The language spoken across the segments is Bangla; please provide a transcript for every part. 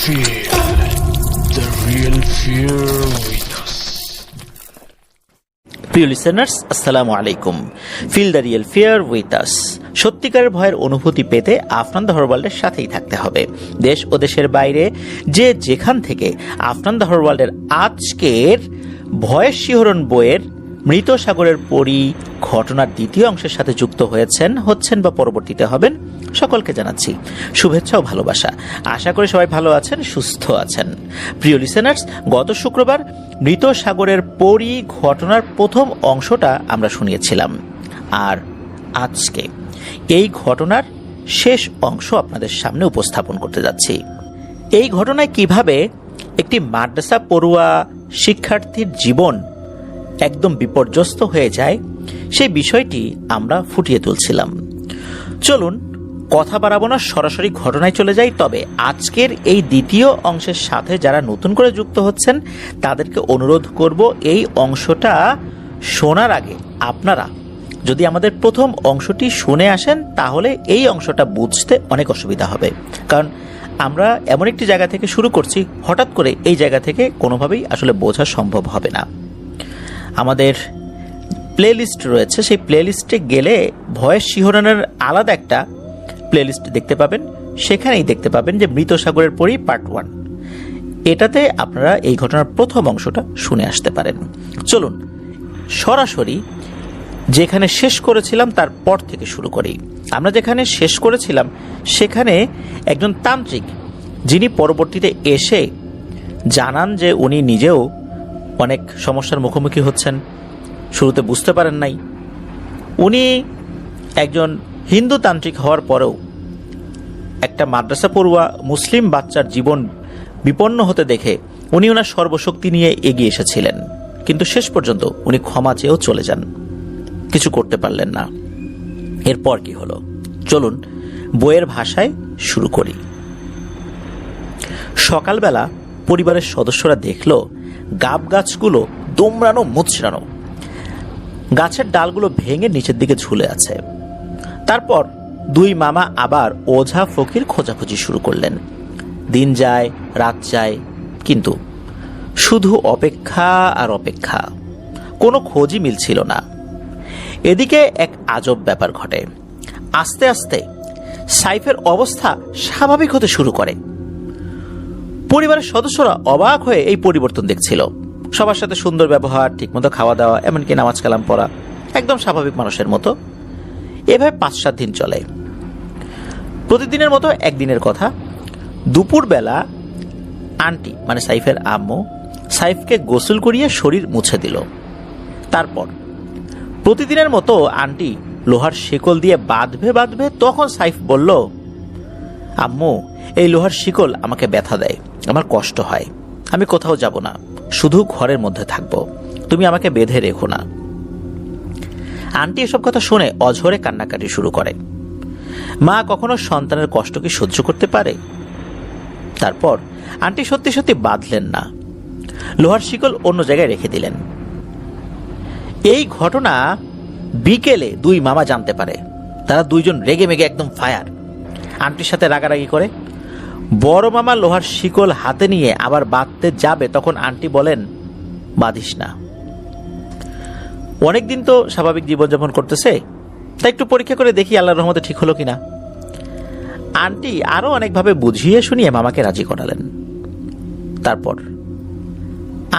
Feel the real fear with us. প্রিয় লিসেনার্স, আসসালামু আলাইকুম। Feel the real fear with us. সত্যিকারের ভয়ের অনুভূতি পেতে আফনান দ্য হরওয়ার্ল্ডের সাথেই থাকতে হবে। দেশ ও দেশের বাইরে যে যেখান থেকে আফনান দ্য হরওয়ার্ল্ডের আজকের ভয়ের শিহরণ বইয়ের মৃত সাগরের পরী ঘটনার দ্বিতীয় অংশের সাথে যুক্ত হচ্ছেন বা পরবর্তীতে হবেন, সকলকে জানাচ্ছি শুভেচ্ছা ও ভালোবাসা। আশা করি সবাই ভালো আছেন, সুস্থ আছেন। প্রিয় লিসেনার্স, গত শুক্রবার মৃত সাগরের পরী ঘটনার প্রথম অংশটা আমরা শুনিয়েছিলাম, আর আজকে এই ঘটনার শেষ অংশ আপনাদের সামনে উপস্থাপন করতে যাচ্ছি। এই ঘটনায় কিভাবে একটি মাদ্রাসা পড়ুয়া শিক্ষার্থীর জীবন একদম বিপর্যস্ত হয়ে যায় সেই বিষয়টি আমরা ফুটিয়ে তুলছিলাম। চলুন কথা বাড়াবো না, সরাসরি ঘটনায় চলে যাই। তবে আজকের এই দ্বিতীয় অংশের সাথে যারা নতুন করে যুক্ত হচ্ছেন তাদেরকে অনুরোধ করব, এই অংশটা শোনার আগে আপনারা যদি আমাদের প্রথম অংশটি শুনে আসেন তাহলে এই অংশটা বুঝতে অনেক অসুবিধা হবে। কারণ আমরা এমন একটি জায়গা থেকে শুরু করছি, হঠাৎ করে এই জায়গা থেকে কোনোভাবেই আসলে বোঝা সম্ভব হবে না। আমাদের প্লেলিস্ট রয়েছে, সেই প্লেলিস্টে গেলে ভয়েস শিহরণের আলাদা একটা প্লেলিস্ট দেখতে পাবেন। সেখানেই দেখতে পাবেন যে মৃত সাগরের পরী পার্ট 1, এটাতে আপনারা এই ঘটনার প্রথম অংশটা শুনে আসতে পারেন। চলুন সরাসরি যেখানে শেষ করেছিলাম তারপর থেকে শুরু করি। আমরা যেখানে শেষ করেছিলাম সেখানে একজন তান্ত্রিক, যিনি পরবর্তীতে এসে জানান যে উনি নিজেও অনেক সমস্যার মুখোমুখি হচ্ছেন, শুরুতে বুঝতে পারেন নাই। উনি একজন হিন্দু তান্ত্রিক হওয়ার পরেও একটা মাদ্রাসা পড়ুয়া মুসলিম বাচ্চার জীবন বিপন্ন হতে দেখে উনি ওনার সর্বশক্তি নিয়ে এগিয়ে এসেছিলেন, কিন্তু শেষ পর্যন্ত উনি ক্ষমা চেয়েও চলে যান, কিছু করতে পারলেন না। এরপর কি হলো চলুন বইয়ের ভাষায় শুরু করি। সকালবেলা পরিবারের সদস্যরা দেখল গাব গাছগুলো দুমড়ানো মুচড়ানো, গাছের ডালগুলো ভেঙে নিচের দিকে ঝুলে আছে। তারপর দুই মামা আবার ওঝা ফকির খোঁজাখুঁজি শুরু করলেন। দিন যায়, রাত যায়, কিন্তু শুধু অপেক্ষা আর অপেক্ষা, কোনো খোঁজই মিলছিল না। এদিকে এক আজব ব্যাপার ঘটে। আস্তে আস্তে সাইফের অবস্থা স্বাভাবিক হতে শুরু করে। পরিবারের সদস্যরা অবাক হয়ে এই পরিবর্তন দেখছিল। সবার সাথে সুন্দর ব্যবহার, ঠিকমতো খাওয়া দাওয়া, এমনকি নামাজ কালাম পড়া, একদম স্বাভাবিক মানুষের মতো। এভাবে 5-7 দিন চলে। প্রতিদিনের মতো একদিনের কথা, দুপুরবেলা আন্টি মানে সাইফের আম্মু সাইফকে গোসল করিয়ে শরীর মুছে দিল। তারপর প্রতিদিনের মতো আন্টি লোহার শিকল দিয়ে বাঁধবে। তখন সাইফ বলল, আম্মু, এই লোহার শিকল আমাকে ব্যথা দেয়, আমার কষ্ট হয়, আমি কোথাও যাব না, শুধু ঘরের মধ্যে থাকবো, তুমি আমাকে বেঁধে রেখো না। আন্টি এসব কথা শুনে অঝরে কান্নাকাটি শুরু করে। মা কখনো সন্তানের কষ্ট কি সহ্য করতে পারে? তারপর আন্টি সত্যি সত্যি বাঁধলেন না, লোহার শিকল অন্য জায়গায় রেখে দিলেন। এই ঘটনা বিকেলে দুই মামা জানতে পারে। তারা দুইজন রেগে মেগে একদম ফায়ার, আন্টির সাথে রাগারাগি করে। বড় মামা লোহার শিকল হাতে নিয়ে আবার বাঁধতে যাবে, তখন আন্টি বলেন, বাঁধিস না, অনেকদিন তো স্বাভাবিক জীবনযাপন করতেছে, তাই একটু পরীক্ষা করে দেখি আল্লাহর রহমতে ঠিক হলো কিনা। আন্টি আরো অনেকভাবে বুঝিয়ে শুনিয়ে মামাকে রাজি করালেন। তারপর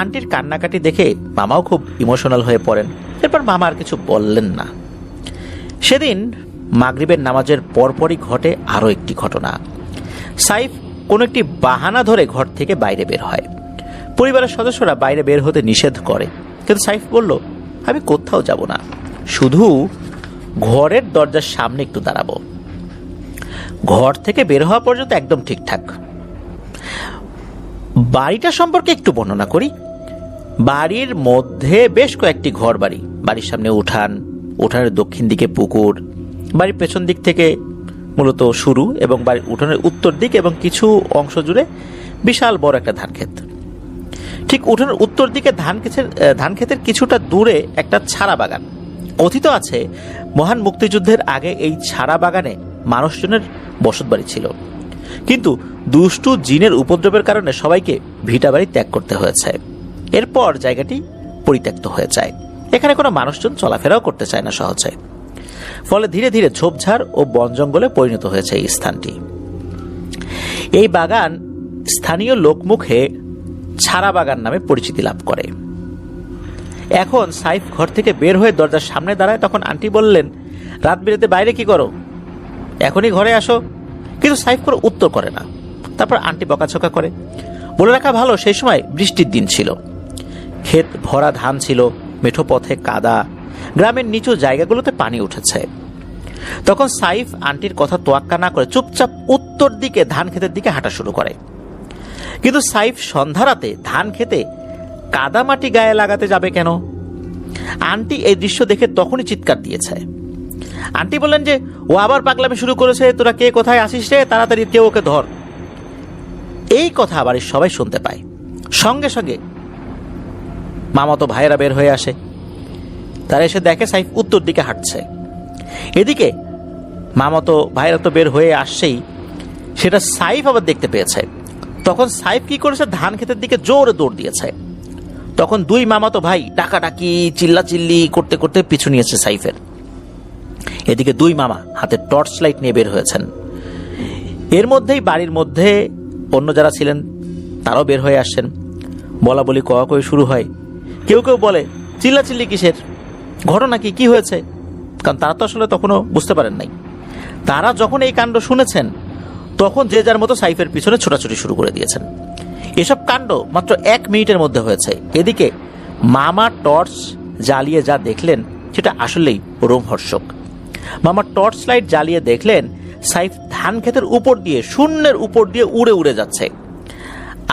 আন্টির কান্নাকাটি দেখে মামাও খুব ইমোশনাল হয়ে পড়েন। এরপর মামা আর কিছু বললেন না। সেদিন মাগরিবের নামাজের পরপরই ঘটে আরো একটি ঘটনা। সাইফ কোন একটি বাহানা ধরে ঘর থেকে বাইরে বের হয়। পরিবারের সদস্যরা বাইরে বের হতে নিষেধ করে, কিন্তু সাইফ বলল, আমি কোথাও যাব না, শুধু ঘরের দরজার সামনে একটু দাঁড়াবো। ঘর থেকে বের হওয়া পর্যন্ত একদম ঠিকঠাক। বাড়িটা সম্পর্কে একটু বর্ণনা করি। বাড়ির মধ্যে বেশ কয়েকটি ঘর বাড়ি, বাড়ির সামনে উঠান, উঠানের দক্ষিণ দিকে পুকুর, বাড়ির পেছন দিক থেকে মূলত শুরু, এবং বাড়ির উঠানের উত্তর দিক এবং কিছু অংশ জুড়ে বিশাল বড় একটা ধান ক্ষেত। ঠিক উঠানের উত্তর দিকে ধান ক্ষেতের কিছুটা দূরে একটা ছাড়া বাগান। কথিত আছে মহান মুক্তিযুদ্ধের আগে এই ছাড়া বাগানে মানুষজনের বসত বাড়ি ছিল। কিন্তু দুষ্টু জিনের উপদ্রবের কারণে সবাইকে ভিটাবাড়ি ত্যাগ করতে হয়েছে। এরপর জায়গাটি পরিত্যক্ত হয়ে যায়। এখানে কোনো মানুষজন চলাফেরাও করতে চায় না সহজে। ফলে ধীরে ধীরে ঝোপঝাড় ও বন জঙ্গলে পরিণত হয়েছে এই স্থানটি। এই বাগান স্থানীয় লোকমুখে ছাড়া বাগান নামে পরিচিতি লাভ করে। এখন সাইফ ঘর থেকে বের হয়ে দরজার সামনে দাঁড়ায়। তখন আন্টি বললেন, রাত বিরেতে বাইরে কি করো, এখনই ঘরে আসো। কিন্তু সাইফ কোনো উত্তর করে না। তারপর আন্টি বকাঝকা করে। বলে রাখা ভালো, সেই সময় বৃষ্টির দিন ছিল, ক্ষেত ভরা ধান ছিল, মেঠো পথে কাদা, গ্রামের নিচু জায়গাগুলোতে পানি উঠেছে। তখন সাইফ আন্টির কথা তোয়াক্কা না করে চুপচাপ উত্তর দিকে ধান ক্ষেতের দিকে হাঁটা শুরু করে। কিন্তু সাইফ সন্ধ্যা রাতে ধান খেতে কাদা মাটি গায়ে লাগাতে যাবে কেন? আন্টি এই দৃশ্য দেখে তখনই চিৎকার দিয়েছে। আন্টি বললেন যে ও আবার পাগলামি শুরু করেছে, তোরা কে কোথায় আসিস রে, তাড়াতাড়ি কেউ ওকে ধর। এই কথা বাড়ির সবাই শুনতে পায়। সঙ্গে সঙ্গে মামাতো ভাইয়েরা বের হয়ে আসে। তারা এসে দেখে সাইফ উত্তর দিকে হাঁটছে। এদিকে মামাতো ভাইয়েরা তো বের হয়ে আসছেই, সেটা সাইফ আবার দেখতে পেয়েছে। তখন সাইফ কি করেছে, ধান ক্ষেতের দিকে জোরে দৌড় দিয়েছে। তখন দুই মামাতো ভাই ডাকাডাকি চিল্লাচিল্লি করতে করতে পিছু নিয়েছে সাইফের। এদিকে দুই মামা হাতে টর্চ লাইট নিয়ে বের হয়েছেন। এর মধ্যেই বাড়ির মধ্যে অন্য যারা ছিলেন তারাও বের হয়ে আসছেন। বলা বলি কওয়াকই শুরু হয়। কেউ কেউ বলে, চিল্লাচিল্লি কিসের, ঘটনা কি, কি হয়েছে? কারণ তারা তো আসলে তখনও বুঝতে পারেন নাই। তারা যখন এই কাণ্ড শুনেছেন তখন যে যার মতো সাইফের পিছনে ছোটাছুটি শুরু করে দিয়েছেন। এসব কাণ্ড মাত্র 1 মিনিটের মধ্যে হয়েছে। এদিকে মামা টর্চ জ্বালিয়ে যা দেখলেন সেটা আসলেই রোমহর্ষক। মামা টর্চ লাইট জ্বালিয়ে দেখলেন সাইফ ধান ক্ষেতের উপর দিয়ে, শূন্যের উপর দিয়ে উড়ে উড়ে যাচ্ছে।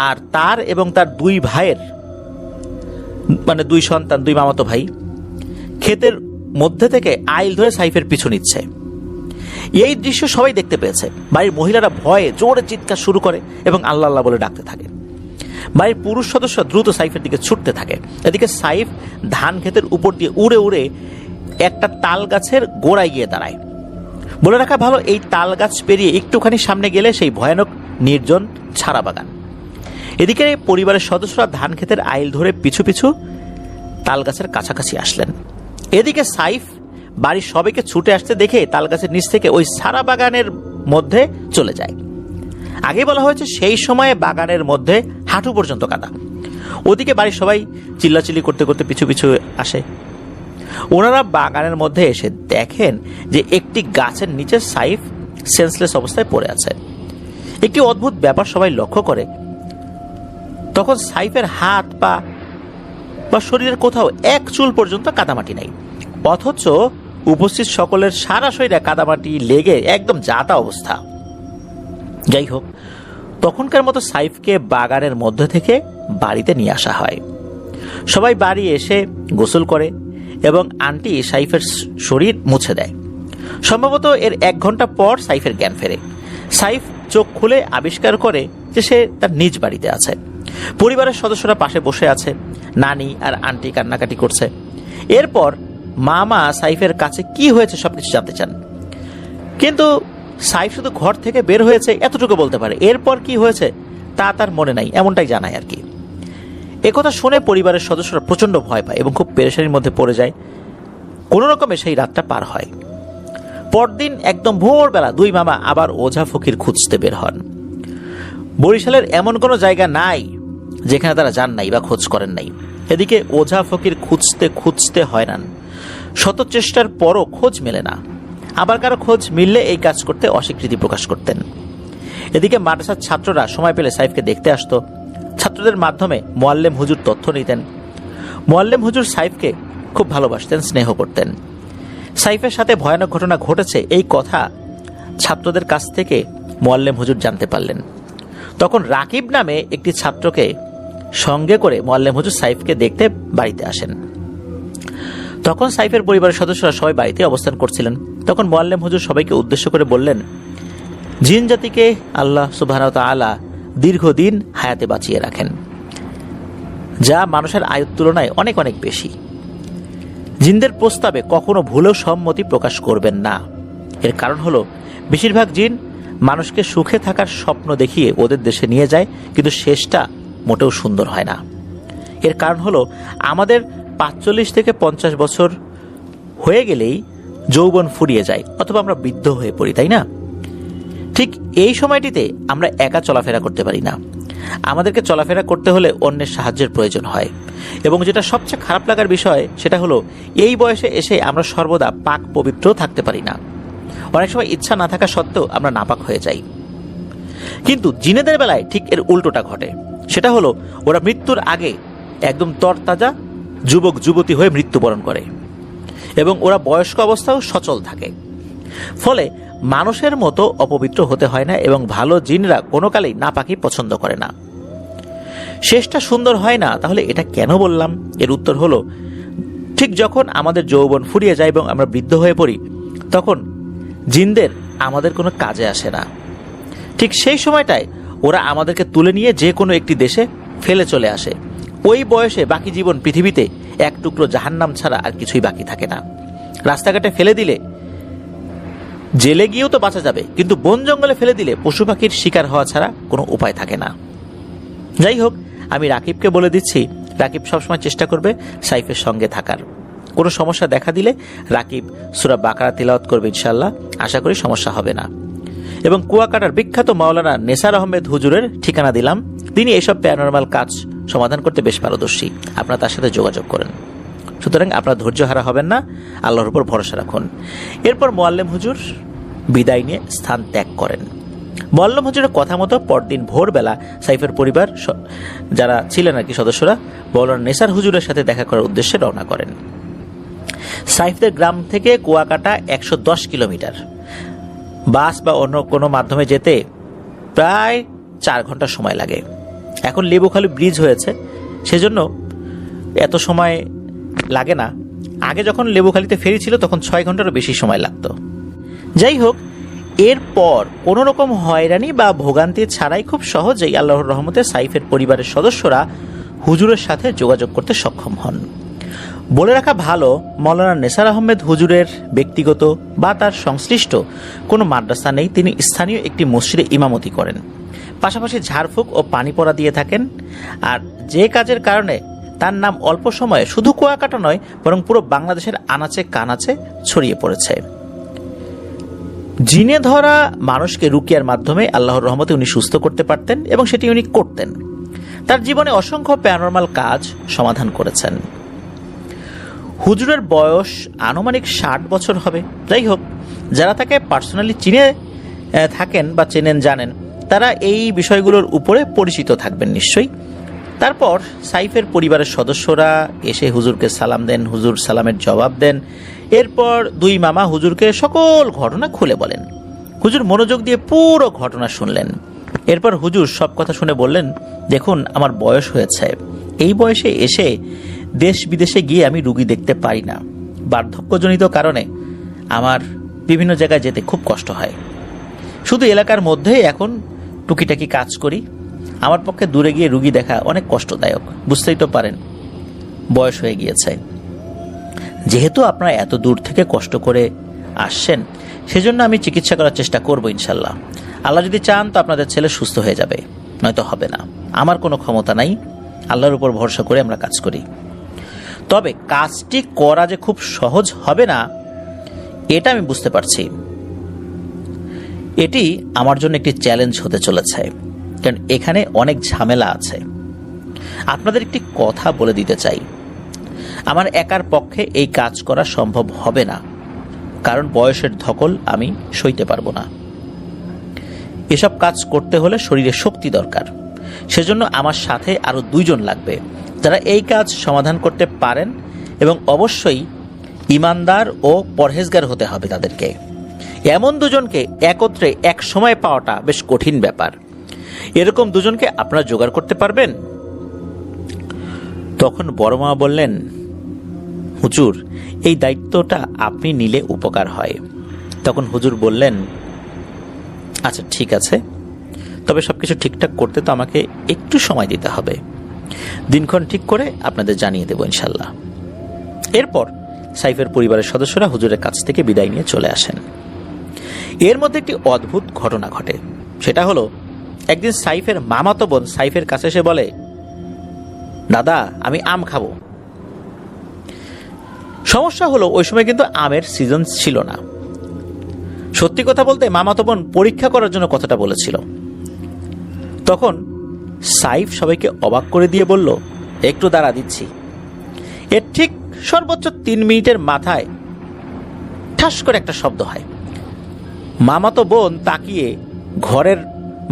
আর তার এবং তার দুই ভাইয়ের, মানে দুই সন্তান, দুই মামাতো ভাই ক্ষেতের মধ্যে থেকে আইল ধরে সাইফের পিছু নিচ্ছে। এই দৃশ্য সবাই দেখতে পেয়েছে। বাড়ির মহিলারা ভয়ে জোরে চিৎকার শুরু করে এবং আল্লাহ আল্লাহ বলে ডাকতে থাকে। বাড়ির পুরুষ সদস্য দ্রুত সাইফের দিকে ছুটতে থাকে। এদিকে সাইফ ধান ক্ষেতের উপর দিয়ে উড়ে উড়ে একটা তাল গাছের গোড়ায় গিয়ে দাঁড়ায়। বলে রাখা ভালো, এই তাল গাছ পেরিয়ে একটুখানি সামনে গেলে সেই ভয়ানক নির্জন ছাড়া বাগান। এদিকে পরিবারের সদস্যরা ধান ক্ষেতের আইল ধরে পিছু পিছু তাল গাছের কাছাকাছি আসলেন। এদিকে সাইফ বাড়ির সবাইকে ছুটে আসতে দেখে তাল গাছের নিচ থেকে ওই সারা বাগানের মধ্যে চলে যায়। আগে বলা হয়েছে সেই সময়ে বাগানের মধ্যে হাঁটু পর্যন্ত কাদা। ওদিকে বাড়ির সবাই চিল্লাচিল্লি করতে করতে পিছু পিছু আসে। ওনারা বাগানের মধ্যে এসে দেখেন যে একটি গাছের নিচে সাইফ সেন্সলেস অবস্থায় পড়ে আছে। একটি অদ্ভুত ব্যাপার সবাই লক্ষ্য করে, তখন সাইফের হাত পা বা শরীরের কোথাও 1 চুল পর্যন্ত কাদামাটি নাই, অথচ উপস্থিত সকলের সারা শরীরে কাদামাটি লেগে একদম যাতা অবস্থা। যাই হোক, তখনকার মতো সাইফকে বাগানের মধ্যে থেকে বাড়িতে নিয়ে আসা হয়। সবাই বাড়ি এসে গোসল করে এবং আন্টি সাইফের শরীর মুছে দেয়। সম্ভবত এর 1 ঘন্টা পর সাইফের জ্ঞান ফেরে। সাইফ চোখ খুলে আবিষ্কার করে যে সে তার নিজ বাড়িতে আছে। পরিবারের সদস্যরা পাশে বসে আছে, নানি আর আন্টি কান্নাকাটি করছে। এরপর মামা সাইফের কাছে কি হয়েছে সবকিছু জানতে চান, কিন্তু সাইফ শুধু ঘর থেকে বের হয়েছে এতটুকু বলতে পারে। এরপর কি হয়েছে তা তার মনে নাই, এমনটাই জানায় আর কি। একথা শুনে পরিবারের সদস্যরা প্রচন্ড ভয় পায় এবং খুব পেরেশানির মধ্যে পড়ে যায়। কোনো রকমে সেই রাতটা পার হয়। পরদিন একদম ভোরবেলা দুই মামা আবার ওঝা ফকির খুঁজতে বের হন। বরিশালের এমন কোনো জায়গা নাই যেখানে তারা যান নাই বা খোঁজ করেন নাই। এদিকে ওঝা ফকির খুঁজতে খুঁজতে হয়রান, শত চেষ্টার পরও খোঁজ মেলে না। আবার কারো খোঁজ মিললে এই কাজ করতে অস্বীকৃতি প্রকাশ করতেন। এদিকে মাদ্রাসার ছাত্ররা সময় পেলে সাইফকে দেখতে আসতো। ছাত্রদের মাধ্যমে মোয়াল্লেম হুজুর তথ্য নিতেন। মোয়াল্লেম হুজুর সাইফকে খুব ভালোবাসতেন, স্নেহ করতেন। সাইফের সাথে ভয়ানক ঘটনা ঘটেছে এই কথা ছাত্রদের কাছ থেকে মোয়াল্লেম হুজুর জানতে পারলেন। তখন রাকিব নামে একটি ছাত্রকে সঙ্গে করে মোয়াল্লেম হুজুর সাইফকে দেখতে বাড়িতে আসেন। তখন সাইফের পরিবারের সদস্যরা সবাই বাড়িতে অবস্থান করছিলেন। তখন মোয়াল্লেম হুজুর সবাইকে উদ্দেশ্য করে বললেন, জিন জাতিকে আল্লাহ সুবহানাহু ওয়া তাআলা দীর্ঘদিন হায়াতে বাঁচিয়ে রাখেন, যা মানুষের আয়ুর তুলনায় অনেক অনেক বেশি। জিনদের প্রস্তাবে কখনো ভুলেও সম্মতি প্রকাশ করবেন না। এর কারণ হলো বেশিরভাগ জিন মানুষকে সুখে থাকার স্বপ্ন দেখিয়ে ওদের দেশে নিয়ে যায়, কিন্তু শেষটা মোটেও সুন্দর হয় না। এর কারণ হলো আমাদের 45 থেকে 50 বছর হয়ে গেলেই যৌবন ফুরিয়ে যায়, অথবা আমরা বৃদ্ধ হয়ে পড়ি, তাই না? ঠিক এই সময়টিতে আমরা একা চলাফেরা করতে পারি না। আমাদেরকে চলাফেরা করতে হলে অন্যের সাহায্যের প্রয়োজন হয়। এবং যেটা সবচেয়ে খারাপ লাগার বিষয়, সেটা হলো এই বয়সে এসে আমরা সর্বদা পাক পবিত্র থাকতে পারি না। অনেক সময় ইচ্ছা না থাকা সত্ত্বেও আমরা নাপাক হয়ে যাই। কিন্তু জিনেদের বেলায় ঠিক এর উল্টোটা ঘটে। সেটা হলো ওরা মৃত্যুর আগে একদম তরতাজা যুবক যুবতী হয়ে মৃত্যুবরণ করে, এবং ওরা বয়স্ক অবস্থাও সচল থাকে। ফলে মানুষের মতো অপবিত্র হতে হয় না, এবং ভালো জিনরা কোনো কালেই নাপাকি পছন্দ করে না। শেষটা সুন্দর হয় না, তাহলে এটা কেন বললাম? এর উত্তর হলো, ঠিক যখন আমাদের যৌবন ফুরিয়ে যায় এবং আমরা বৃদ্ধ হয়ে পড়ি, তখন জিনদের আমাদের কোনো কাজে আসে না। ঠিক সেই সময়টায় ওরা আমাদেরকে তুলে নিয়ে যে কোনো একটি দেশে ফেলে চলে আসে। ওই বয়সে বাকি জীবন পৃথিবীতে এক টুকরো জাহান্নাম ছাড়া আর কিছুই বাকি থাকে না। রাস্তাঘাটে ফেলে দিলে জেলে গিয়েও তো বাঁচা যাবে, কিন্তু বন জঙ্গলে ফেলে দিলে পশু পাখির শিকার হওয়া ছাড়া কোনো উপায় থাকে না। যাই হোক, আমি রাকিবকে বলে দিচ্ছি, রাকিব সবসময় চেষ্টা করবে সাইফের সঙ্গে থাকার। কোনো সমস্যা দেখা দিলে রাকিব সূরা বাকারা তিলাওয়াত করবে ইনশাআল্লাহ। আশা করি সমস্যা হবে না। এবং কুয়াকাটার বিখ্যাত মাওলানা নেসার আহমেদ হুজুরের ঠিকানা দিলাম। তিনি এইসব প্যারানরমাল কাজ সমাধান করতে বেশ পারদর্শী। আপনারা তার সাথে যোগাযোগ করেন। সুতরাং আপনারা ধৈর্য হারা হবেন না, আল্লাহর উপর ভরসা রাখুন। এরপর মোয়াল্লেম হুজুর বিদায় নিয়ে স্থান ত্যাগ করেন। মোয়াল্লেম হুজুরের কথা মতো পরদিন ভোরবেলা সাইফের পরিবার যারা ছিলেন আর কি সদস্যরা মাওলানা নেসার হুজুরের সাথে দেখা করার উদ্দেশ্যে রওনা করেন। সাইফদের গ্রাম থেকে কুয়াকাটা 110 কিলোমিটার। বাস বা অন্য কোনো মাধ্যমে যেতে প্রায় 4 ঘন্টা সময় লাগে। এখন লেবুখালী ব্রিজ হয়েছে, সেজন্য এত সময় লাগে না। আগে যখন লেবুখালীতে ফেরি ছিল তখন 6 ঘন্টারও বেশি সময় লাগতো। যাই হোক, এরপর কোনো রকম হয়রানি বা ভোগান্তি ছাড়াই খুব সহজেই আল্লাহর রহমতে সাইফের পরিবারের সদস্যরা হুজুরের সাথে যোগাযোগ করতে সক্ষম হন। বলে রাখা ভালো, মাওলানা নেসার আহমেদ হুজুরের ব্যক্তিগত বা তার সংশ্লিষ্ট কোনো মাদ্রাসা নেই। তিনি স্থানীয় একটি মসজিদে ইমামতি করেন, পাশাপাশি ঝাড়ফুঁক ও পানি পড়া দিয়ে থাকেন। আর যে কাজের কারণে তার নাম অল্প সময়ে শুধু কুয়াকাটা নয়, বরং পুরো বাংলাদেশের আনাচে কানাচে ছড়িয়ে পড়েছে। জিনে ধরা মানুষকে রুকিয়ার মাধ্যমে আল্লাহর রহমতে উনি সুস্থ করতে পারতেন, এবং সেটি উনি করতেন। তার জীবনে অসংখ্য প্যারানরমাল কাজ সমাধান করেছেন। হুজুরের বয়স আনুমানিক 60 বছর হবে। যাই হোক, যারা তাকে পার্সোনালি চিনে থাকেন বা চেনেন জানেন, তারা এই বিষয়গুলোর উপরে পরিচিত থাকবেন নিশ্চয়ই। তারপর সাইফের পরিবারের সদস্যরা এসে হুজুরকে সালাম দেন, হুজুর সালামের জবাব দেন। এরপর দুই মামা হুজুরকে সকল ঘটনা খুলে বলেন। হুজুর মনোযোগ দিয়ে পুরো ঘটনা শুনলেন। এরপর হুজুর সব কথা শুনে বললেন, দেখুন, আমার বয়স হয়েছে। এই বয়সে এসে দেশ বিদেশে গিয়ে আমি রুগী দেখতে পারি না। বার্ধক্যজনিত কারণে আমার বিভিন্ন জায়গায় যেতে খুব কষ্ট হয়। শুধু এলাকার মধ্যেই এখন টুকিটাকি কাজ করি। আমার পক্ষে দূরে গিয়ে রুগী দেখা অনেক কষ্টদায়ক। বুঝতেই তো পারেন, বয়স হয়ে গিয়েছে। যেহেতু আপনারা এত দূর থেকে কষ্ট করে আসছেন, সেজন্য আমি চিকিৎসা করার চেষ্টা করব ইনশাল্লাহ। আল্লাহ যদি চান তো আপনাদের ছেলে সুস্থ হয়ে যাবে, নয়তো হবে না। আমার কোনো ক্ষমতা নাই, আল্লাহর উপর ভরসা করে আমরা কাজ করি। তবে কাজটি করা যে খুব সহজ হবে না, এটা আমি বুঝতে পারছি। এটি আমার জন্য একটি চ্যালেঞ্জ হতে চলেছে, কারণ এখানে অনেক ঝামেলা আছে। আপনাদের একটি কথা বলে দিতে চাই, আমার একার পক্ষে এই কাজ করা সম্ভব হবে না, কারণ বয়সের ধকল আমি সইতে পারবো না। এসব কাজ করতে হলে শরীরে শক্তি দরকার। সেজন্য আমার সাথে আরো 2 জন লাগবে, যারা এই কাজ সমাধান করতে পারেন, এবং অবশ্যই ইমানদার ও পরহেজগার হতে হবে তাদেরকে। এমন 2 জনকে একত্রে এক সময় পাওয়াটা বেশ কঠিন ব্যাপার। এরকম 2 জনকে আপনারা জোগাড় করতে পারবেন? তখন বড় মা বললেন, হুজুর, এই দায়িত্বটা আপনি নিলে উপকার হয়। তখন হুজুর বললেন, আচ্ছা ঠিক আছে, তবে সবকিছু ঠিকঠাক করতে তো আমাকে একটু সময় দিতে হবে। দিনক্ষণ ঠিক করে আপনাদের জানিয়ে দেব ইনশাল্লাহ। এরপর সাইফের পরিবারের সদস্যরা হুজুরের কাছ থেকে বিদায় নিয়ে চলে আসেন। এর মধ্যে একটি অদ্ভুত ঘটনা ঘটে। সেটা হলো, একদিন সাইফের মামাতো বোন সাইফের কাছে এসে বলে, দাদা আমি আম খাবো। সমস্যা হলো ওই সময় কিন্তু আমের সিজন ছিল না। সত্যি কথা বলতে মামাতো বোন পরীক্ষা করার জন্য কথাটা বলেছিল। তখন সাইফ সবাইকে অবাক করে দিয়ে বলল, একটু দাঁড়া দিচ্ছি। এর ঠিক সর্বোচ্চ 3 মিনিটের মাথায় ঠাস করে একটা শব্দ হয়। মামাতো বোন তাকিয়ে ঘরের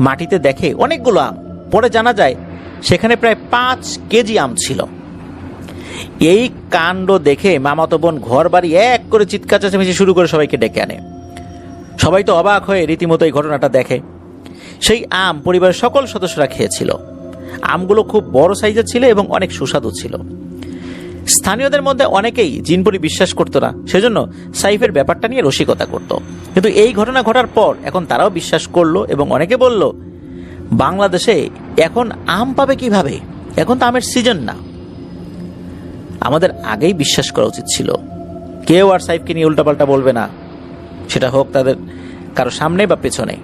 মাটিতে দেখে অনেকগুলো আম। পরে জানা যায় সেখানে প্রায় 5 কেজি আম ছিল। এই কাণ্ড দেখে মামাতো বোন ঘর বাড়ি এক করে চিৎকার চেঁচামেচি শুরু করে সবাইকে ডেকে আনে। সবাই তো অবাক হয়ে রীতিমতো এই ঘটনাটা দেখে। সেই আম পরিবারের সকল সদস্যরা খেয়েছিল। আমগুলো খুব বড় সাইজের ছিল এবং অনেক সুস্বাদু ছিল। স্থানীয়দের মধ্যে অনেকেই জিনপরি বিশ্বাস করতো না, সেজন্য সাইফের ব্যাপারটা নিয়ে রসিকতা করত। কিন্তু এই ঘটনা ঘটার পর এখন তারাও বিশ্বাস করলো এবং অনেকে বলল, বাংলাদেশে এখন আম পাবে কিভাবে? এখন তো আমের সিজন না। আমাদের আগেই বিশ্বাস করা উচিত ছিল। কেউ আর সাইফকে নিয়ে উল্টাপাল্টা বলবে না, সেটা হোক তাদের কারো সামনে বা পেছনে।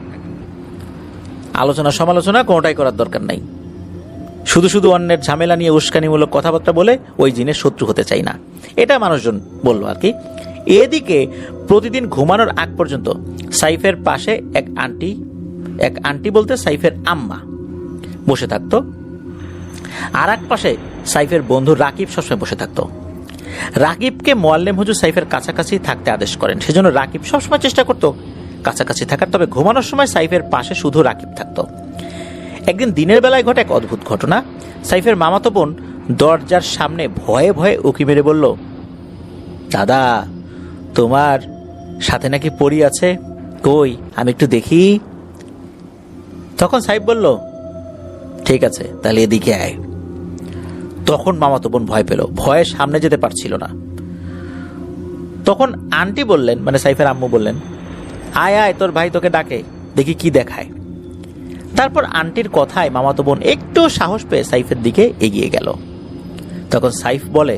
আলোচনা সমালোচনা কোনোটাই করার দরকার নাই। শুধু শুধু অন্যের ঝামেলা নিয়ে উস্কানিমূলক কথাবার্তা বলে ওই জিনের শত্রু হতে চাই না, এটা মানুষজন বললো আর কি। এদিকে প্রতিদিন ঘুমানোর আগ পর্যন্ত সাইফের পাশে এক আন্টি বলতে সাইফের আম্মা বসে থাকতো, আর এক পাশে সাইফের বন্ধু রাকিব সবসময় বসে থাকতো। রাকিবকে মোয়াল্লেম হুজুর সাইফের কাছাকাছি থাকতে আদেশ করেন, সেজন্য রাকিব সবসময় চেষ্টা করতো কাছাকাছি থাকার। তবে ঘুমানোর সময় সাইফের পাশে শুধু রাকিব থাকতো। একদিন দিনের বেলায় ঘটে এক অদ্ভুত ঘটনা। সাইফের মামাতো বোন দরজার সামনে ভয়ে ভয়ে উকি মেরে বলল, দাদা তোমার সাথে নাকি পরি আছে, কই আমি একটু দেখি। তখন সাইফ বলল, ঠিক আছে তাহলে এদিকে আয়। তখন মামাতো বোন ভয় পেল, ভয়ে সামনে যেতে পারছিল না। তখন আন্টি বললেন, মানে সাইফের আম্মু বললেন, আয় আয় তোর ভাই তোকে ডাকে, দেখি কি দেখায়। তারপর আন্টির কথায় মামাতো বোন একটু সাহস পেয়ে সাইফের দিকে এগিয়ে গেল। তখন সাইফ বলে,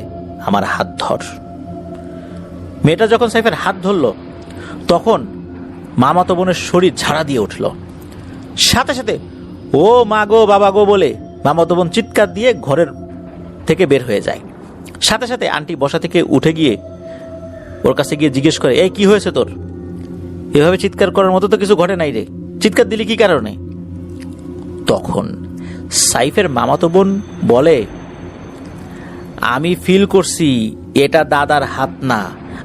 আমার হাত ধর। মেয়েটা যখন সাইফের হাত ধরল, তখন মামাতো বোনের শরীর ঝাড়া দিয়ে উঠল। সাথে সাথে ও মা গো বাবা গো বলে মামাতো বোন চিৎকার দিয়ে ঘরের থেকে বের হয়ে যায়। সাথে সাথে আন্টি বসা থেকে উঠে গিয়ে ওর কাছে গিয়ে জিজ্ঞেস করে, এই কি হয়েছে তোর? এভাবে চিৎকার করার মতো তো কিছু ঘটে নাই রে, চিৎকার দিলি কি কারণে? তখন সাইফের মামাতো বোন বলে, আমি ফিল করছি এটা দাদার হাত না,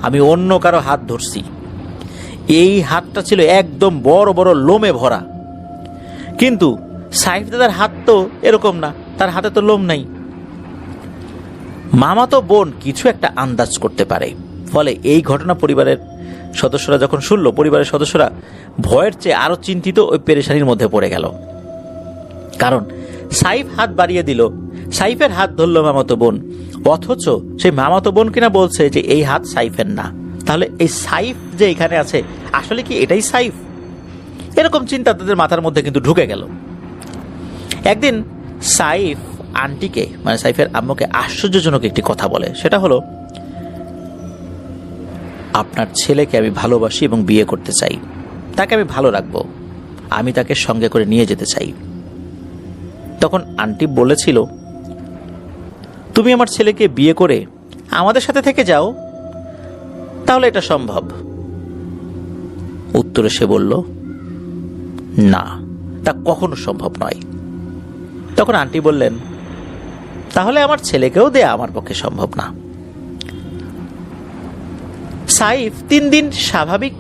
আমি অন্য কারো হাত ধরছি। এই হাতটা ছিল একদম বড় বড় লোমে ভরা, কিন্তু সাইফ দাদার হাত তো এরকম না, তার হাতে তো লোম নাই। মামাতো বোন কিছু একটা আন্দাজ করতে পারে, ফলে এই ঘটনা পরিবারের সদস্যরা যখন শুনল, পরিবারের সদস্যরা ভয়ের চেয়ে আরো চিন্তিত ওই পেরেশানির মধ্যে পড়ে গেল। কারণ সাইফ হাত বাড়িয়ে দিল, সাইফের হাত ধরল মামাতো বোন, অথচ সেই মামাতো বোন কিনা বলছে যে এই হাত সাইফের না। তাহলে এই সাইফ যে এখানে আছে, আসলে কি এটাই সাইফ? এরকম চিন্তা তাদের মাথার মধ্যে কিন্তু ঢুকে গেল। একদিন সাইফ আন্টিকে, মানে সাইফের আম্মুকে আশ্চর্যজনক একটি কথা বলে। সেটা হলো, আপনার ছেলেকে আমি ভালোবাসি এবং বিয়ে করতে চাই, তাকে আমি ভালো রাখবো, আমি তাকে সঙ্গে করে নিয়ে যেতে চাই। তখন আন্টি বলেছিল, তুমি আমার ছেলেকে বিয়ে করে আমাদের সাথে থেকে যাও, তাহলে এটা সম্ভব। উত্তরে সে বলল, না, তা কখনো সম্ভব নয়। তখন আন্টি বললেন, তাহলে আমার ছেলেকেও দেয়া আমার পক্ষে সম্ভব না। সাইফ 3 দিন স্বাভাবিক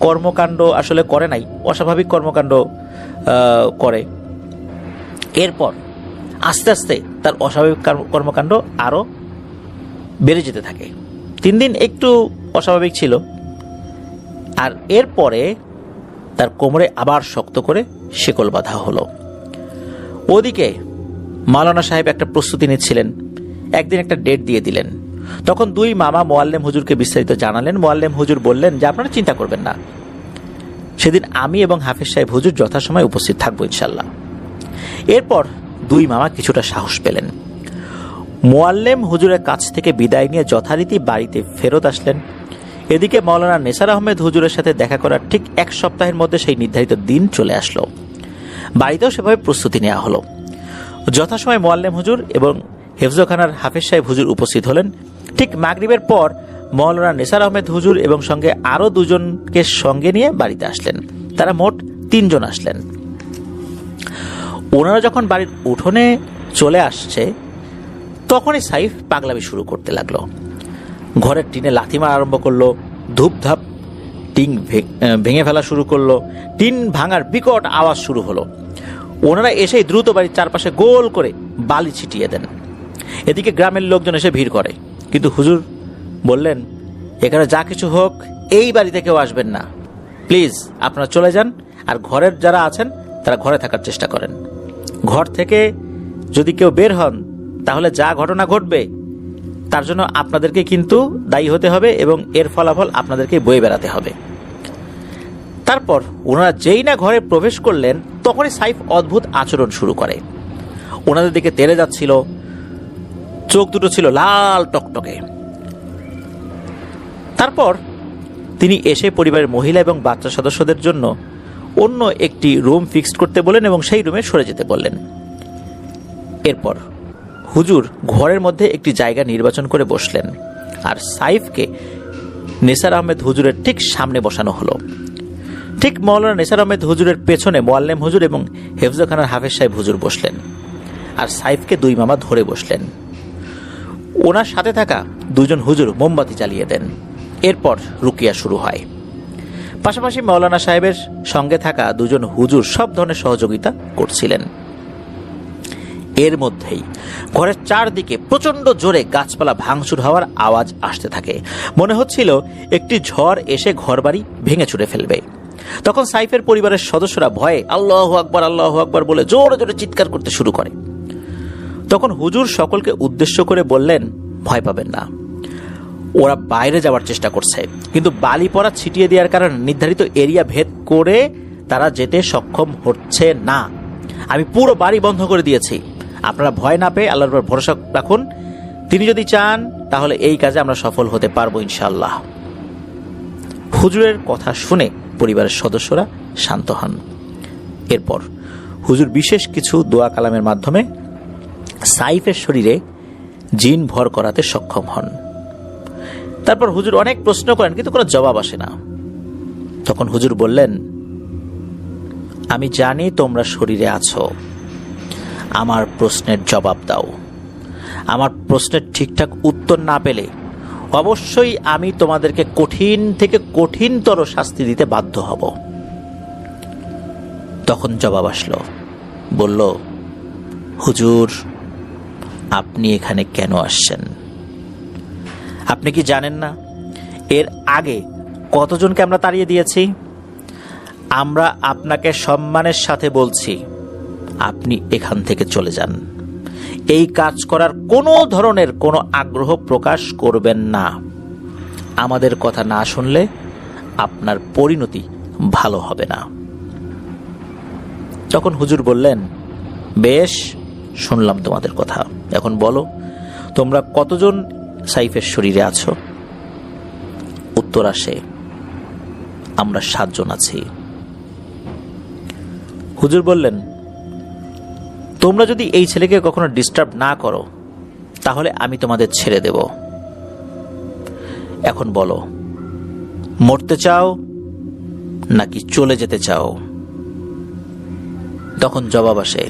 কর্মকাণ্ড আসলে করে নাই, অস্বাভাবিক কর্মকাণ্ড করে। এরপর আস্তে আস্তে তার অস্বাভাবিক কর্মকাণ্ড আরো বেড়ে যেতে থাকে। 3 দিন একটু অস্বাভাবিক ছিল, আর এরপরে তার কোমরে আবার শক্ত করে শিকল বাঁধা হলো। ওদিকে মাওলানা সাহেব একটা প্রস্তুতি নিচ্ছিলেন, একদিন একটা ডেট দিয়ে দিলেন। তখন 2 মামা মোয়াল্লেম হুজুরকে বিস্তারিত জানালেন। মোয়াল্লেম হুজুর বললেন যে আপনারা চিন্তা করবেন না, সেদিন আমি এবং হাফেজ সাহেব হুজুর যথাসময়ে উপস্থিত থাকবো ইনশাল্লাহ। এরপর 2 মামা কিছুটা সাহস পেলেন। মোয়াল্লেম হুজুরের কাছ থেকে বিদায় নিয়ে যথারীতি বাড়িতে ফেরত আসলেন। এদিকে মাওলানা নেসার আহমেদ হুজুরের সাথে দেখা করার ঠিক 1 সপ্তাহের মধ্যে সেই নির্ধারিত দিন চলে আসলো। বাড়িতেও সেভাবে প্রস্তুতি নেওয়া হলো। যথাসময় মোয়াল্লেম হুজুর এবং হেফজখানার হাফেজ সাহেব হুজুর উপস্থিত হলেন। ঠিক মাগরিবের পর মাওলানা নেসার আহমেদ হুজুর এবং সঙ্গে আরও 2 জনকে সঙ্গে নিয়ে বাড়িতে আসলেন। তারা মোট 3 জন আসলেন। ওনারা যখন বাড়ির উঠোনে চলে আসছে তখনই সাইফ পাগলামি শুরু করতে লাগলো। ঘরের টিনে লাথি মারা আরম্ভ করলো, ধূপধাপ টিন ভেঙে ফেলা শুরু করলো, টিন ভাঙার বিকট আওয়াজ শুরু হলো। ওনারা এসেই দ্রুত বাড়ির চারপাশে গোল করে বালি ছিটিয়ে দেন। এদিকে গ্রামের লোকজন এসে ভিড় করে, কিন্তু হুজুর বললেন, এখানে যা কিছু হোক এই বাড়িতে কেউ আসবেন না, প্লিজ আপনারা চলে যান, আর ঘরের যারা আছেন তারা ঘরে থাকার চেষ্টা করেন। ঘর থেকে যদি কেউ বের হন তাহলে যা ঘটনা ঘটবে তার জন্য আপনাদেরকে কিন্তু দায়ী হতে হবে এবং এর ফলাফল আপনাদেরকে বয়ে বেড়াতে হবে। তারপর ওনারা যেই না ঘরে প্রবেশ করলেন তখনই সাইফ অদ্ভুত আচরণ শুরু করে। ওনাদের দিকে তেড়ে যাচ্ছিল, চোখ দুটো ছিল লাল টকটকে। তারপর তিনি এসে পরিবারের মহিলা এবং বাচ্চা সদস্যদের জন্য অন্য একটি রুম ফিক্সড করতে বললেন এবং সেই রুমে সরে যেতে বললেন। এরপর হুজুর ঘরের মধ্যে একটি জায়গা নির্বাচন করে বসলেন, আর সাইফকে নেসার আহমেদ হুজুরের ঠিক সামনে বসানো হলো। ঠিক মাওলানা নেসার আহমেদ হুজুরের পেছনে মোয়াল্লেম হুজুর এবং হেফজখানার হাফেজ সাহেব হুজুর বসলেন, আর সাইফকে 2 মামা ধরে বসলেন। ওনার সাথে থাকা 2 জন হুজুর মোমবাতি জ্বালিয়ে দেন। এরপর রুকিয়া শুরু হয়। পাশাপাশি মাওলানা সাহেবের সঙ্গে থাকা 2 জন হুজুর সব ধরনের সহযোগিতা করছিলেন। এর মধ্যেই ঘরের চারদিকে প্রচন্ড জোরে গাছপালা ভাঙচুর হওয়ার আওয়াজ আসতে থাকে। মনে হচ্ছিল একটি ঝড় এসে ঘরবাড়ি ভেঙে চুরে ফেলবে। তখন সাইফের পরিবারের সদস্যরা ভয়ে আল্লাহু আকবার আল্লাহু আকবার বলে জোরে জোরে চিৎকার করতে শুরু করে। তখন হুজুর সকলকে উদ্দেশ্য করে বললেন, ভয় পাবেন না, ওরা বাইরে যাওয়ার চেষ্টা করছে, কিন্তু বালি পড়া ছিটিয়ে দেওয়ার কারণে নির্ধারিত এরিয়া ভেদ করে তারা যেতে সক্ষম হচ্ছে না। আমি পুরো বাড়ি বন্ধ করে দিয়েছি। আপনারা ভয় না পেয়ে আল্লাহর উপর ভরসা রাখুন, তিনি যদি চান তাহলে এই কাজে আমরা সফল হতে পারবো ইনশাআল্লাহ। হুজুরের কথা শুনে পরিবারের সদস্যরা শান্ত হন। এরপর হুজুর বিশেষ কিছু দোয়া কালামের মাধ্যমে সাইফের শরীরে জিন ভর করাতে সক্ষম হন। তারপর হুজুর অনেক প্রশ্ন করেন, কিন্তু কোনো জবাব আসে না। তখন হুজুর বললেন, আমি জানি তোমরা শরীরে আছো, আমার প্রশ্নের জবাব দাও। আমার প্রশ্নের ঠিকঠাক উত্তর না পেলে অবশ্যই আমি তোমাদেরকে কঠিন থেকে কঠিনতর শাস্তি দিতে বাধ্য হব। তখন জবাব আসলো, বলল, হুজুর আপনি এখানে কেন আসছেন? আপনি কি জানেন না এর আগে কতজনকে আমরা তাড়িয়ে দিয়েছি? আমরা আপনাকে সম্মানের সাথে বলছি, আপনি এখান থেকে চলে যান। এই কাজ করার কোনো ধরনের কোনো আগ্রহ প্রকাশ করবেন না। আমাদের কথা না শুনলে আপনার পরিণতি ভালো হবে না। তখন হুজুর বললেন, বেশ, শুনলাম তোমাদের কথা, এখন বলো তোমরা কতজন সাইফের শরীরে আছো? উত্তর আসে, আমরা 7 জন আছি। হুজুর বললেন, তোমরা যদি এই ছেলেকে কখনো ডিস্টার্ব না করো তাহলে আমি তোমাদের ছেড়ে দেব। এখন বলো, মরতে চাও নাকি চলে যেতে চাও? তখন জবাব আসে,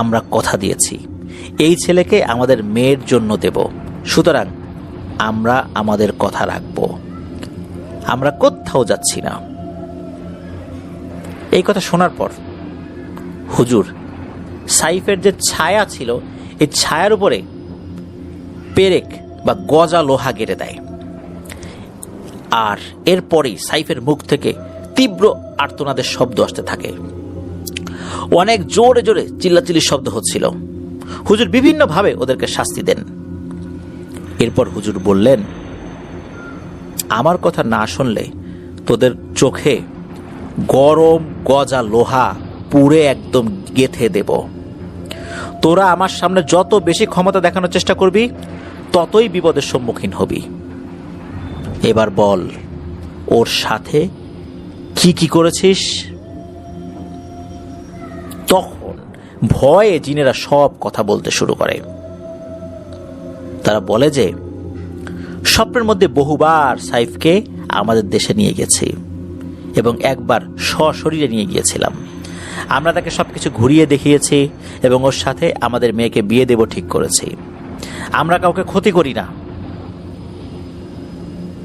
আমরা কথা দিয়েছি এই ছেলেকে আমাদের মেয়ের জন্য দেব, সুতরাং আমরা আমাদের কথা রাখব, আমরা কোথাও যাচ্ছি না। এই কথা শোনার পর হুজুর সাইফের যে ছায়া ছিল এই ছায়ার উপরে পেরেক বা গজা লোহা গেড়ে দেয়, আর এরপরেই সাইফের মুখ থেকে তীব্র আর্তনাদের শব্দ আসতে থাকে। অনেক জোরে জোরে চিল্লাচিল্লির শব্দ হচ্ছিল। হুজুর বিভিন্নভাবে ওদেরকে শাস্তি দেন। এরপর হুজুর বললেন, আমার কথা না শুনলে তোদের চোখে গরম গজা লোহা পুড়ে একদম গেথে দেব। তোরা আমার সামনে যত বেশি ক্ষমতা দেখানোর চেষ্টা করবি ততই বিপদের সম্মুখীন হবি। এবার বল, ওর সাথে কি কি করেছিস? তখন ভয়ে জিনেরা সব কথা বলতে শুরু করে। তারা বলে যে স্বপ্নের মধ্যে বহুবার সাইফকে আমাদের দেশে নিয়ে গেছি এবং একবার সশরীরে নিয়ে গিয়েছিলাম। আমরা তাকে সবকিছু ঘুরিয়ে দেখিয়েছি এবং ওর সাথে আমাদের মেয়েকে বিয়ে দেব ঠিক করেছি। আমরা কাউকে ক্ষতি করি না।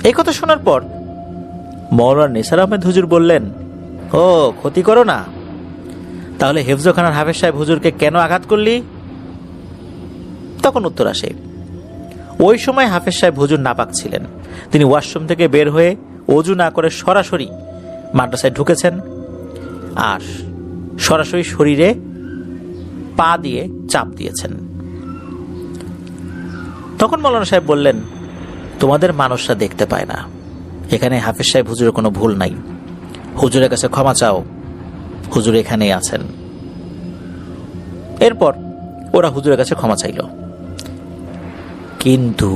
এই কথা শোনার পর মওলানা নিসার আহমেদ হুজুর বললেন, ও ক্ষতি করো না, তাহলে হেফজখানার হাফেজ সাহেব হুজুরকে কেন আঘাত করলি? তখন উত্তর আসে, ওই সময় হাফেজ সাহেব হুজুর নাপাক ছিলেন। তিনি ওয়াশরুম থেকে বের হয়ে অজু না করে সরাসরি মাদ্রাসায় ঢুকেছেন আর সরাসরি শরীরে পা দিয়ে চাপ দিয়েছেন। তখন মৌলানা সাহেব বললেন, তোমাদের মানুষরা দেখতে পায় না, এখানে হাফেজ সাহেব হুজুরের কোনো ভুল নাই, হুজুরের কাছে ক্ষমা চাও, হুজুর এখানেই আছেন। এরপর ওরা হুজুরের কাছে ক্ষমা চাইল, কিন্তু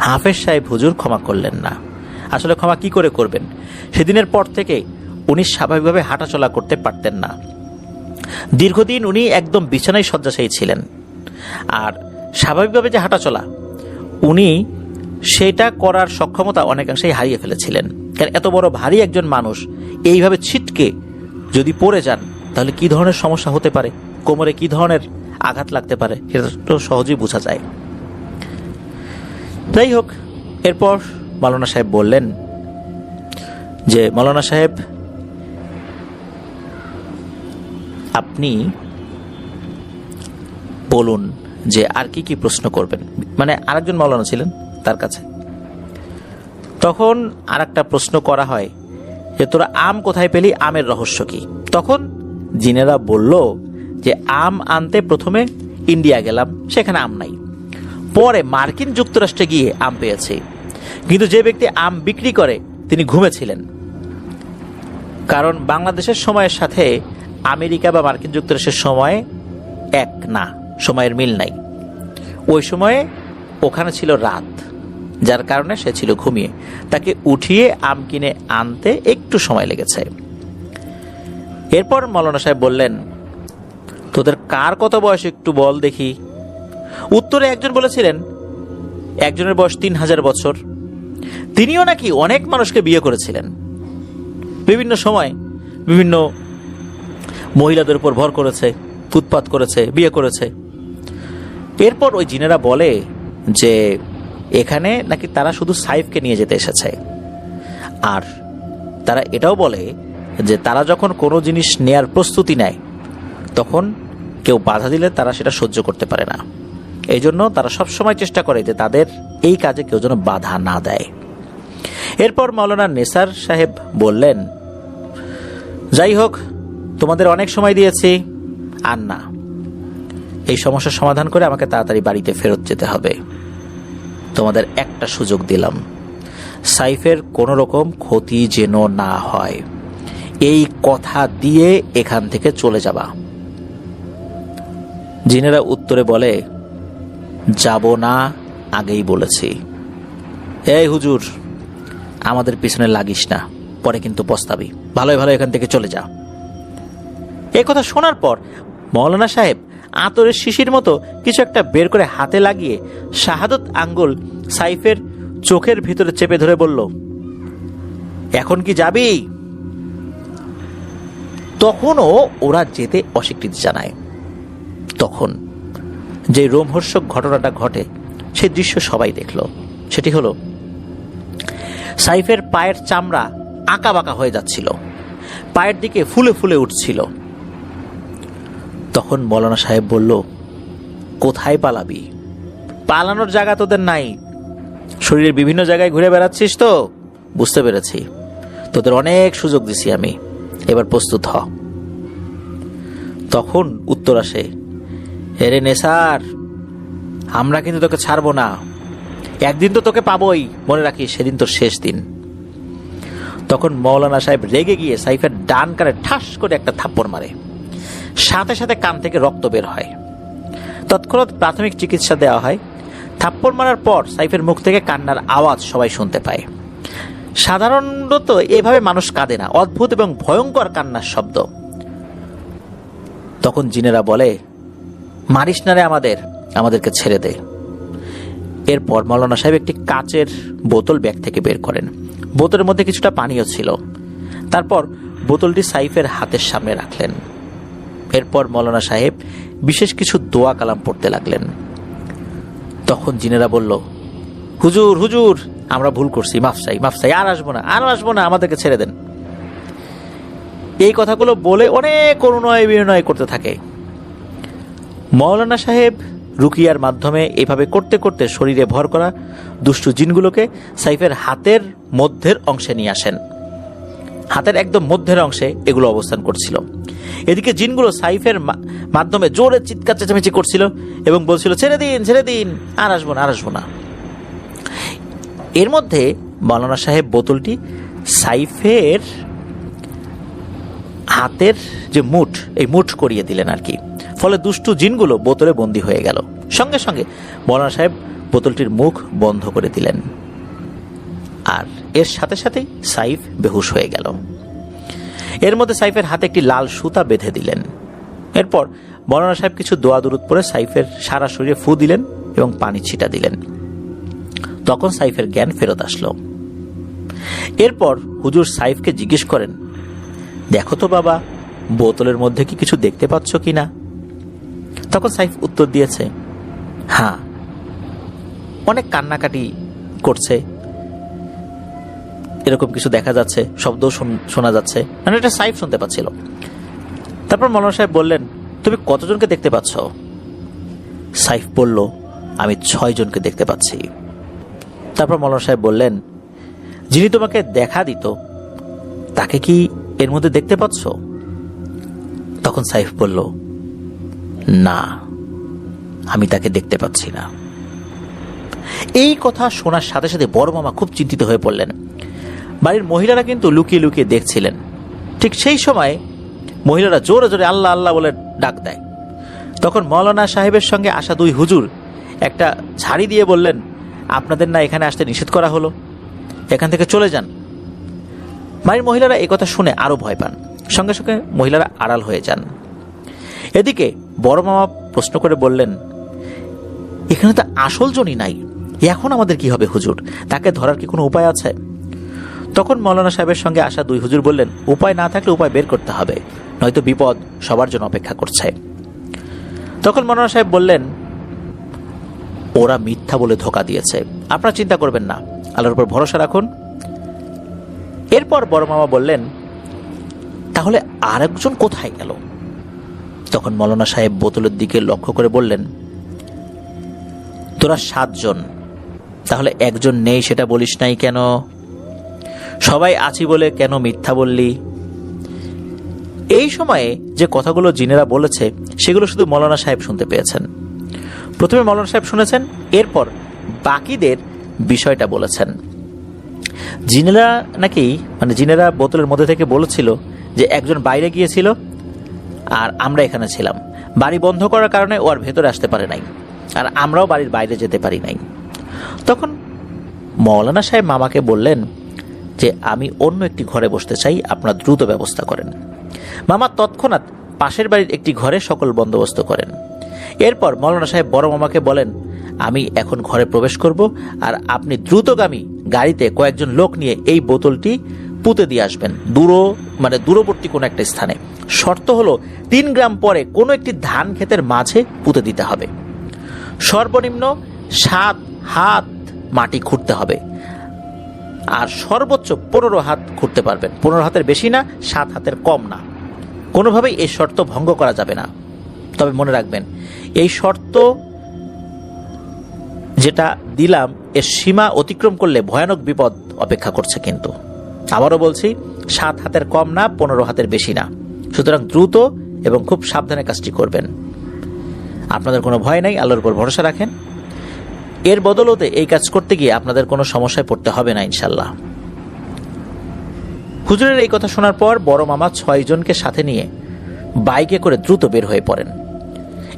হাফেজ সাহেব হুজুর ক্ষমা করলেন না। আসলে ক্ষমা কি করে করবেন? সেদিনের পর থেকে উনি স্বাভাবিকভাবে হাঁটাচলা করতে পারতেন না। দীর্ঘদিন উনি একদম বিছানায় শয্যাশায়ী ছিলেন। আর স্বাভাবিকভাবে যে হাঁটাচলা, উনি সেটা করার সক্ষমতা অনেকাংশেই হারিয়ে ফেলেছিলেন। কারণ এত বড় ভারী একজন মানুষ এইভাবে ছিটকে যদি পড়ে যান, তাহলে কি ধরনের সমস্যা হতে পারে, কোমরে কি ধরনের আঘাত লাগতে পারে, সেটা তো সহজেই বোঝা যায়। যাই হোক, এরপর মৌলানা সাহেব বললেন যে, মৌলানা সাহেব, আপনি বলুন যে আর কি কি প্রশ্ন করবেন। মানে আরেকজন মৌলানা ছিলেন তার কাছে। তখন আর একটা প্রশ্ন করা হয় যে, তোরা আম কোথায় পেলি, আমের রহস্য কি? তখন জিনেরা বলল যে, আম আনতে প্রথমে ইন্ডিয়া গেলাম, সেখানে আম নাই। পরে মার্কিন যুক্তরাষ্ট্রে গিয়ে আম পেয়েছে, কিন্তু যে ব্যক্তি আম বিক্রি করে তিনি ঘুমেছিলেন। কারণ বাংলাদেশের সময়ের সাথে আমেরিকা বা মার্কিন যুক্তরাষ্ট্রের সময় এক না, সময়ের মিল নাই। ওই সময়ে ওখানে ছিল রাত, যার কারণে সে ছিল ঘুমিয়ে। তাকে উঠিয়ে আম কিনে আনতে একটু সময় লেগেছে। এরপর মৌলানা সাহেব বললেন, তোদের কার কত বয়স একটু বল দেখি। উত্তরে একজন বলেছিলেন, একজনের বয়স 3000 বছর। তিনিও নাকি অনেক মানুষকে বিয়ে করেছিলেন, বিভিন্ন সময় বিভিন্ন মহিলাদের উপর ভর করেছে, উৎপাত করেছে, বিয়ে করেছে। এরপর ওই জিনেরা বলে যে এখানে নাকি তারা শুধু সাইফকে নিয়ে যেতে এসেছে। আর তারা এটাও বলে যে তারা যখন কোনো জিনিস নেয়ার প্রস্তুতি নেয়, তখন কেউ বাধা দিলে তারা সেটা সহ্য করতে পারে না। এই জন্য তারা সবসময় চেষ্টা করে যে তাদের এই কাজে কেউ যেন বাধা না দেয়। এরপর মৌলানা নেসার সাহেব বললেন, যাই হোক, তোমাদের অনেক সময় দিয়েছি, আর না, এই সমস্যার সমাধান করে আমাকে তাড়াতাড়ি বাড়িতে ফেরত যেতে হবে। তোমাদের একটা সুযোগ দিলাম, সাইফের কোনো রকম ক্ষতি যেন না হয়, এই কথা দিয়ে এখান থেকে চলে যাবা। জিনেরা উত্তরে বলে, যাব না, আগেই বলেছি। এই হুজুর, আমাদের পিছনে লাগিস না, পরে কিন্তু পস্তাবি, ভালোই ভালো এখান থেকে চলে যা। এই কথা শোনার পর মৌলানা সাহেব আতরের শিশির মতো কিছু একটা বের করে হাতে লাগিয়ে শাহাদত আঙ্গুল সাইফের চোখের ভিতরে চেপে ধরে বলল, এখন কি যাবি? তখনও ওরা যেতে অস্বীকৃতি জানায়। তখন যে রোমহর্ষক ঘটনাটা ঘটে, সে দৃশ্য সবাই দেখল। সেটি হলো, সাইফের পায়ের চামড়া আঁকা বাঁকা হয়ে যাচ্ছিল, পায়ের দিকে ফুলে ফুলে উঠছিল। তখন মৌলানা সাহেব বলল, কোথায় পালাবি? পালানোর জায়গা তোদের নাই, শরীরের বিভিন্ন জায়গায় ঘুরে বেড়াচ্ছিস তো। বুঝতে পেরেছি, তোদের অনেক সুযোগ দিছি আমি, এবার প্রস্তুত হ। তখন উত্তর আসে, এরে নেসার, আমরা কিন্তু তোকে ছাড়বো না, একদিন তো তোকে পাবোই, মনে রাখিস, সেদিন তোর শেষ দিন। তখন মৌলানা সাহেব রেগে গিয়ে সাইফের ডান কানে ঠাস করে একটা থাপ্পড় মারে, সাথে সাথে কান থেকে রক্ত বের হয়। তৎক্ষণাৎ প্রাথমিক চিকিৎসা দেওয়া হয়। থাপ্পড় মারার পর সাইফের মুখ থেকে কান্নার আওয়াজ সবাই শুনতে পায়। সাধারণত এভাবে মানুষ কাঁদে না, অদ্ভুত এবং ভয়ঙ্কর কান্নার শব্দ। তখন জিনেরা বলে, মারিস না রে, আমাদেরকে ছেড়ে দে। এরপর মৌলানা সাহেব একটি কাচের বোতল ব্যাগ থেকে বের করেন। বোতলের মধ্যে কিছুটা পানীয় ছিল। তারপর বোতলটি সাইফের হাতের সামনে রাখলেন। এরপর মৌলানা সাহেব বিশেষ কিছু দোয়া কালাম পড়তে লাগলেন। তখন জিনেরা বলল, হুজুর হুজুর, আমরা ভুল করছি, মাফ চাই, আর আসবো না, আমাদেরকে ছেড়ে দেন। এই কথাগুলো বলে অনেক অনুনয় বিনয় করতে থাকে। মৌলানা সাহেব রুকিয়ার মাধ্যমে এভাবে করতে করতে শরীরে ভর করা দুষ্টু জিনগুলোকে সাইফের হাতের মধ্যের অংশে নিয়ে আসেন। হাতের একদম মধ্যের অংশে এগুলো অবস্থান করছিল। এদিকে জিনগুলো সাইফের মাধ্যমে জোরে চিৎকার চেঁচামেচি করছিল এবং বলছিল, ছেড়ে দিন, আর আসবো না। এর মধ্যে মৌলানা সাহেব বোতলটি সাইফের হাতের যে মুঠ করিয়ে দিলেন আর কি। ফলে দুষ্টু জিনগুলো বোতলে বন্দী হয়ে গেল। সঙ্গে সঙ্গে মৌলানা সাহেব বোতলটির মুখ বন্ধ করে দিলেন, আর এর সাথে সাথেই সাইফ বেহুশ হয়ে গেল। এর মধ্যে সাইফের হাতে একটি লাল সুতা বেঁধে দিলেন। এরপর মৌলানা সাহেব কিছু দোয়া দুরূদ পড়ে সাইফের সারা শরীরে ফু দিলেন এবং পানি ছিটা দিলেন। তখন সাইফের জ্ঞান ফেরত আসলো। এরপর হুজুর সাইফকে জিজ্ঞেস করেন, দেখো তো বাবা, বোতলের মধ্যে কি কিছু দেখতে পাচ্ছ কিনা? তখন সাইফ উত্তর দিয়েছে, হ্যাঁ, অনেক কান্নাকাটি করছে, এরকম কিছু দেখা যাচ্ছে, শব্দ শোনা যাচ্ছে। মানে এটা সাইফ শুনতে পাচ্ছিল। তারপর মৌলানা সাহেব বললেন, তুমি কতজনকে দেখতে পাচ্ছ? সাইফ বলল, আমি 6 জনকে দেখতে পাচ্ছি। তারপর মৌলানা সাহেব বললেন, যিনি তোমাকে দেখা দিত তাকে কি এর মধ্যে দেখতে পাচ্ছ? তখন সাইফ বলল, না, আমি তাকে দেখতে পাচ্ছি না। এই কথা শোনার সাথে সাথে বড় মামা খুব চিন্তিত হয়ে পড়লেন। বাড়ির মহিলারা কিন্তু লুকিয়ে লুকিয়ে দেখছিলেন। ঠিক সেই সময় মহিলারা জোরে জোরে আল্লাহ আল্লাহ বলে ডাক দেয়। তখন মৌলানা সাহেবের সঙ্গে আসা 2 হুজুর একটা ঝাড়ি দিয়ে বললেন, আপনাদের না এখানে আসতে নিষেধ করা হলো, এখান থেকে চলে যান। বাড়ির মহিলারা এই কথা শুনে আরো ভয় পান। সঙ্গে সঙ্গে মহিলারা আড়াল হয়ে যান। এদিকে বড় মামা প্রশ্ন করে বললেন, এখানে তো আসল জনই নাই, এখন আমাদের কি হবে হুজুর? তাকে ধরার কি কোনো উপায় আছে? তখন মৌলানা সাহেবের সঙ্গে আসা 2 হুজুর বললেন, উপায় না থাকলে উপায় বের করতে হবে, নয়তো বিপদ সবার জন্য অপেক্ষা করছে। তখন মৌলানা সাহেব বললেন, ওরা মিথ্যা বলে ধোঁকা দিয়েছে, আপনারা চিন্তা করবেন না, আল্লাহর উপর ভরসা রাখুন। এরপর বড় মামা বললেন, তাহলে আরেকজন কোথায় গেল? তখন মৌলানা সাহেব বোতলের দিকে লক্ষ্য করে বললেন, তোরা 7 জন, তাহলে একজন নেই সেটা বলিস নাই কেন? সবাই আছি বলে কেন মিথ্যা বললি? এই সময়ে যে কথাগুলো জিনেরা বলেছে সেগুলো শুধু মৌলানা সাহেব শুনতে পেয়েছেন। প্রথমে মৌলানা সাহেব শুনেছেন, এরপর বাকিদের বিষয়টা বলেছেন। জিনেরা বোতলের মধ্যে থেকে বলেছিল যে একজন বাইরে গিয়েছিল আর আমরা এখানে ছিলাম, বাড়ি বন্ধ করার কারণে ও আর ভেতরে আসতে পারে নাই, আর আমরাও বাড়ির বাইরে যেতে পারি নাই। তখন মৌলানা সাহেব মামাকে বললেন যে আমি অন্য একটি ঘরে বসতে চাই, আপনারা দ্রুত ব্যবস্থা করেন। মামা তৎক্ষণাৎ পাশের বাড়ির একটি ঘরে সকল বন্দোবস্ত করেন। এরপর মৌলানা সাহেব বড় মামাকে বলেন, আমি এখন ঘরে প্রবেশ করব, আর আপনি দ্রুতগামী গাড়িতে কয়েকজন লোক নিয়ে এই বোতলটি পুঁতে দিয়ে আসবেন দূরবর্তী কোনো একটা স্থানে। শর্ত হলো 3 গ্রাম পরে কোনো একটি ধান ক্ষেতের মাঝে পুঁতে দিতে হবে। সর্বনিম্ন 7 হাত মাটি খুঁড়তে হবে, আর সর্বোচ্চ 15 হাত খুঁড়তে পারবেন। 15 হাতের বেশি না, 7 হাতের কম না। কোনোভাবেই এই শর্ত ভঙ্গ করা যাবে না। তবে মনে রাখবেন, এই শর্ত যেটা দিলাম এর সীমা অতিক্রম করলে ভয়ানক বিপদ অপেক্ষা করছে। কিন্তু আবারও বলছি, 7 হাতের কম না, 15 হাতের বেশি না। সুতরাং দ্রুত এবং খুব সাবধানে কাজটি করবেন। আপনাদের কোনো ভয় নাই, আল্লাহর উপর ভরসা রাখেন। এর বদলতে এই কাজ করতে গিয়ে আপনাদের কোনো সমস্যায় পড়তে হবে না ইনশাল্লাহ। হুজুরের এই কথা শোনার পর বড় মামা 6 জনকে সাথে নিয়ে বাইকে করে দ্রুত বের হয়ে পড়েন।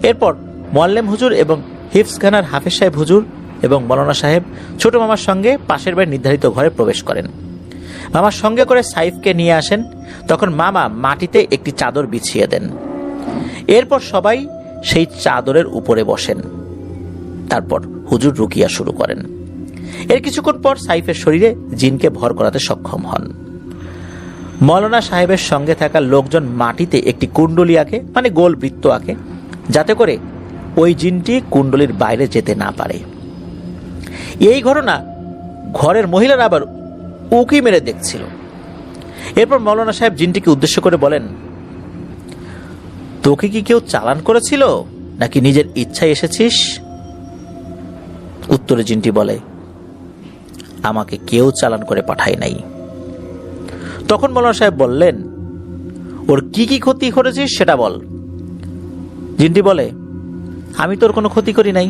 এরপর মোয়াল্লেম হুজুর এবং হিফজখানার হাফেজ সাহেব হুজুর এবং মৌলানা সাহেব ছোট মামার সঙ্গে পাশের বাড়ির নির্ধারিত ঘরে প্রবেশ করেন। মামার সঙ্গে করে সাইফকে নিয়ে আসেন। তখন মামা মাটিতে একটি চাদর বিছিয়ে দেন। এরপর সবাই সেই চাদরের উপরে বসেন। তারপর হুজুর রুকিয়া শুরু করেন। এর কিছুক্ষণ পর সাইফের শরীরে জিনকে ভর করাতে সক্ষম হন। মৌলানা সাহেবের সঙ্গে থাকা লোকজন মাটিতে একটি কুণ্ডলী আঁকে, মানে গোল বৃত্ত আঁকে, যাতে করে ওই জিনটি কুণ্ডলীর বাইরে যেতে না পারে। এই ঘটনা ঘরের মহিলারা আবার উকি মেরে দেখছিল। এরপর মৌলানা সাহেব জিনটিকে উদ্দেশ্য করে বলেন, তোকে কি কেউ চালান করেছিল নাকি নিজের ইচ্ছায় এসেছিস? উত্তরে জিনটি বলে, আমাকে কেউ চালান করে পাঠায় নাই। তখন মৌলানা সাহেব বললেন, ওর কি কি ক্ষতি করেছিস সেটা বল। জিনটি বলে, আমি তোর কোনো ক্ষতি করি নাই,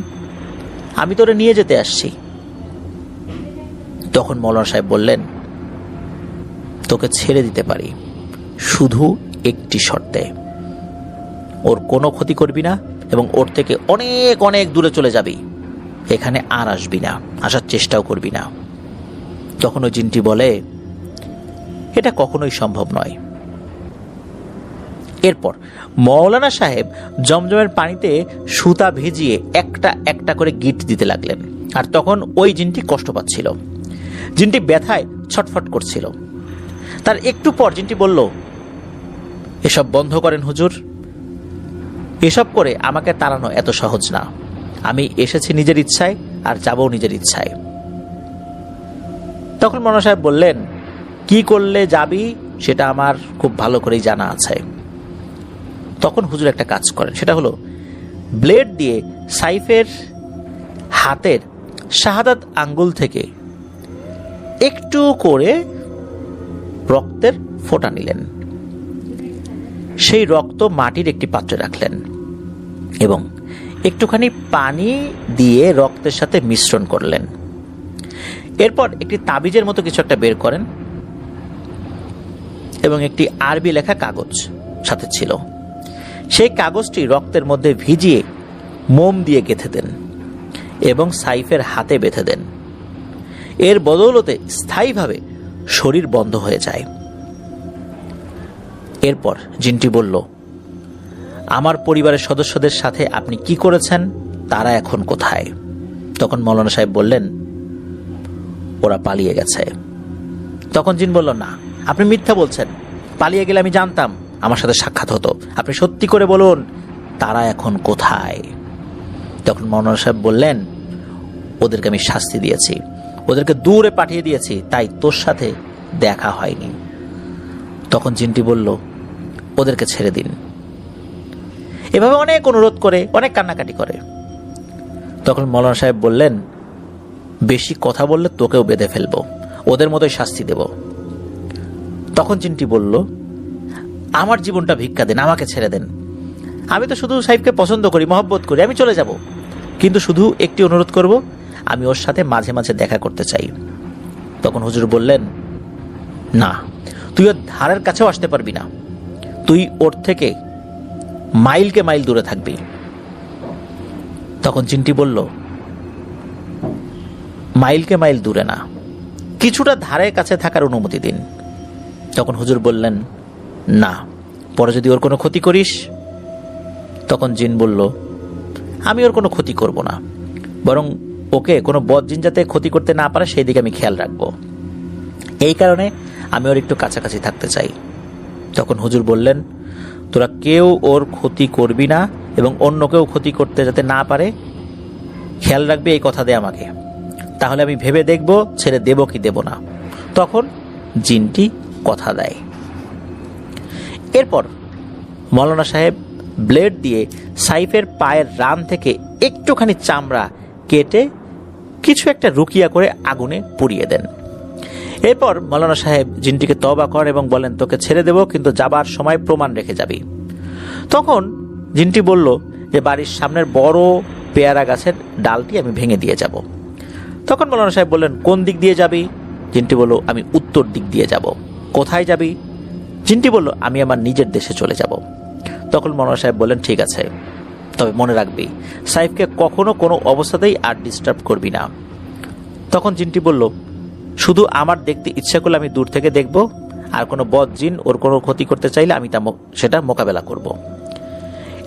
আমি তোরে নিয়ে যেতে আসছি। তখন মৌলানা সাহেব বললেন, তোকে ছেড়ে দিতে পারি, শুধু একটি শর্তে। ওর কোনো ক্ষতি করবি না এবং ওর থেকে অনেক অনেক দূরে চলে যাবি, এখানে আর আসবি না, আসার চেষ্টাও করবি না। তখন ওই জিনটি বলে, এটা কখনোই সম্ভব নয়। এরপর মৌলানা সাহেব জমজমের পানিতে সুতা ভিজিয়ে একটা একটা করে গিট দিতে লাগলেন। আর তখন ওই জিনটি কষ্ট পাচ্ছিল, জিনটি ব্যথায় ছটফট করছিল। তার একটু পর জিনটি বলল, এসব বন্ধ করেন হুজুর, এসব করে আমাকে তাড়ানো এত সহজ না। আমি এসেছি নিজের ইচ্ছায় আর যাবও নিজের ইচ্ছায়। তখন মৌলানা সাহেব বললেন, কি করলে যাবি সেটা আমার খুব ভালো করেই জানা আছে। তখন হুজুর একটা কাজ করেন, সেটা হলো ব্লেড দিয়ে সাইফের হাতের শাহাদাত আঙ্গুল থেকে একটু করে রক্তের ফোঁটা নিলেন। সেই রক্ত মাটির একটি পাত্রে রাখলেন এবং একটুখানি পানি দিয়ে রক্তের সাথে মিশ্রণ করলেন। এরপর একটি তাবিজের মতো কিছু একটা বের করেন এবং একটি আরবি লেখা কাগজ সাথে ছিল। সেই কাগজটি রক্তের মধ্যে ভিজিয়ে মোম দিয়ে গেঁথে দেন এবং সাইফের হাতে বেঁধে দেন। এর বদৌলতে স্থায়ীভাবে শরীর বন্ধ হয়ে যায়। এরপর জিনটি বলল, আমার পরিবারের সদস্যদের সাথে আপনি কি করেছেন, তারা এখন কোথায়? তখন মৌলানা সাহেব বললেন, ওরা পালিয়ে গেছে। তখন জিন বলল, না, আপনি মিথ্যা বলছেন, পালিয়ে গেলে আমি জানতাম, আমার সাথে সাক্ষাৎ হতো, আপনি সত্যি করে বলুন তারা এখন কোথায়? তখন মৌলানা সাহেব বললেন, ওদেরকে আমি শাস্তি দিয়েছি, ওদেরকে দূরে পাঠিয়ে দিয়েছি, তাই তোর সাথে দেখা হয়নি। তখন জিনটি বলল, ওদেরকে ছেড়ে দিন। এভাবে অনেক অনুরোধ করে, অনেক কান্নাকাটি করে। তখন মৌলানা সাহেব বললেন, বেশি কথা বললে তোকেও বেঁধে ফেলবো, ওদের মতোই শাস্তি দেব। তখন জিনটি বলল, আমার জীবনটা ভিক্ষা দেন, আমাকে ছেড়ে দেন। আমি তো শুধু সাহেবকে পছন্দ করি, মহব্বত করি, আমি চলে যাব, কিন্তু শুধু একটি অনুরোধ করব, আমি ওর সাথে মাঝে মাঝে দেখা করতে চাই। তখন হুজুর বললেন, না, তুই ওর ধারের কাছেও আসতে পারবি না, তুই ওর থেকে মাইলকে মাইল দূরে থাকবি। তখন জিনটি বলল, মাইলকে মাইল দূরে না, কিছুটা ধারের কাছে থাকার অনুমতি দিন। তখন হুজুর বললেন, না, পরে যদি ওর কোনো ক্ষতি করিস। তখন জিন বলল, আমি ওর কোনো ক্ষতি করব না, বরং ওকে কোনো বদ জিন যাতে ক্ষতি করতে না পারে সেই দিকে আমি খেয়াল রাখবো, এই কারণে আমি ওর একটু কাছাকাছি থাকতে চাই। তখন হুজুর বললেন, তোরা কেউ ওর ক্ষতি করবি না এবং অন্য কেউ ক্ষতি করতে যাতে না পারে খেয়াল রাখবি, এই কথা দে আমাকে, তাহলে আমি ভেবে দেখব ছেড়ে দেব কি দেব না। তখন জিনটি কথা দেয়। এরপর মৌলানা সাহেব ব্লেড দিয়ে সাইফের পায়ের রান থেকে একটুখানি চামড়া কেটে কিছু একটা রুকিয়া করে আগুনে পুড়িয়ে দেন। এরপর মৌলানা সাহেব জিনটিকে তওবা করেন এবং বলেন, তোকে ছেড়ে দেব, কিন্তু যাবার সময় প্রমাণ রেখে যাবি। তখন জিনটি বলল যে বাড়ির সামনের বড় পেয়ারা গাছের ডালটি আমি ভেঙে দিয়ে যাব। তখন মৌলানা সাহেব বললেন, কোন দিক দিয়ে যাবি? জিনটি বলল, আমি উত্তর দিক দিয়ে যাব। কোথায় যাবি? জিনটি বলল, আমি আমার নিজের দেশে চলে যাব। তখন মৌলানা সাহেব বললেন, ঠিক আছে, তবে মনে রাখবি সাইফকে কখনো কোনো অবস্থাতেই আর ডিস্টার্ব করবি না। তখন জিনটি বলল, শুধু আমার দেখতে ইচ্ছা করলে আমি দূর থেকে দেখব, আর কোনো বদ জিন ওর কোনো ক্ষতি করতে চাইলে আমি সেটা মোকাবেলা করব।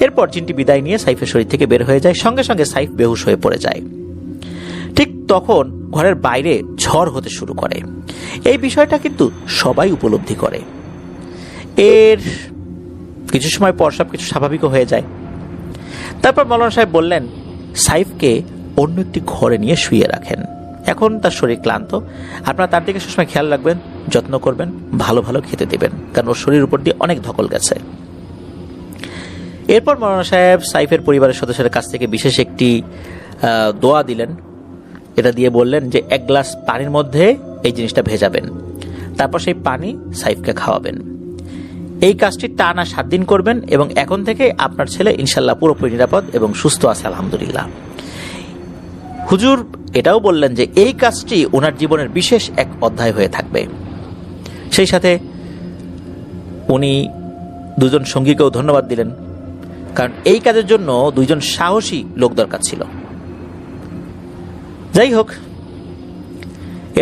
এরপর জিনটি বিদায় নিয়ে সাইফের শরীর থেকে বের হয়ে যায়। সঙ্গে সঙ্গে সাইফ বেহুশ হয়ে পড়ে যায়। ঠিক তখন ঘরের বাইরে ঝড় হতে শুরু করে। এই বিষয়টা কিন্তু সবাই উপলব্ধি করে। এর কিছু সময় পর সব কিছু স্বাভাবিকও হয়ে যায়। তারপর মৌলানা সাহেব বললেন, সাইফকে অন্য একটি ঘরে নিয়ে শুয়ে রাখেন। এখন তার শরীর ক্লান্ত, আপনারা তার দিকে সবসময় খেয়াল রাখবেন, যত্ন করবেন, ভালো ভালো খেতে দেবেন, কারণ ওর শরীর উপর দিয়ে অনেক ধকল গেছে। এরপর মৌলানা সাহেব সাইফের পরিবারের সদস্যদের কাছ থেকে বিশেষ একটি দোয়া দিলেন। এটা দিয়ে বললেন যে 1 গ্লাস পানির মধ্যে এই জিনিসটা ভেজাবেন, তারপর সেই পানি সাইফকে খাওয়াবেন। এই কাজটি টানা 7 দিন করবেন এবং এখন থেকে আপনার ছেলে ইনশাল্লাহ পুরোপুরি নিরাপদ এবং সুস্থ আছে আলহামদুলিল্লাহ। হুজুর এটাও বললেন যে এই কাজটি ওনার জীবনের বিশেষ এক অধ্যায় হয়ে থাকবে। সেই সাথে উনি দুজন সঙ্গীকেও ধন্যবাদ দিলেন, কারণ এই কাজের জন্য 2 জন সাহসী লোক দরকার ছিল। যাই হোক,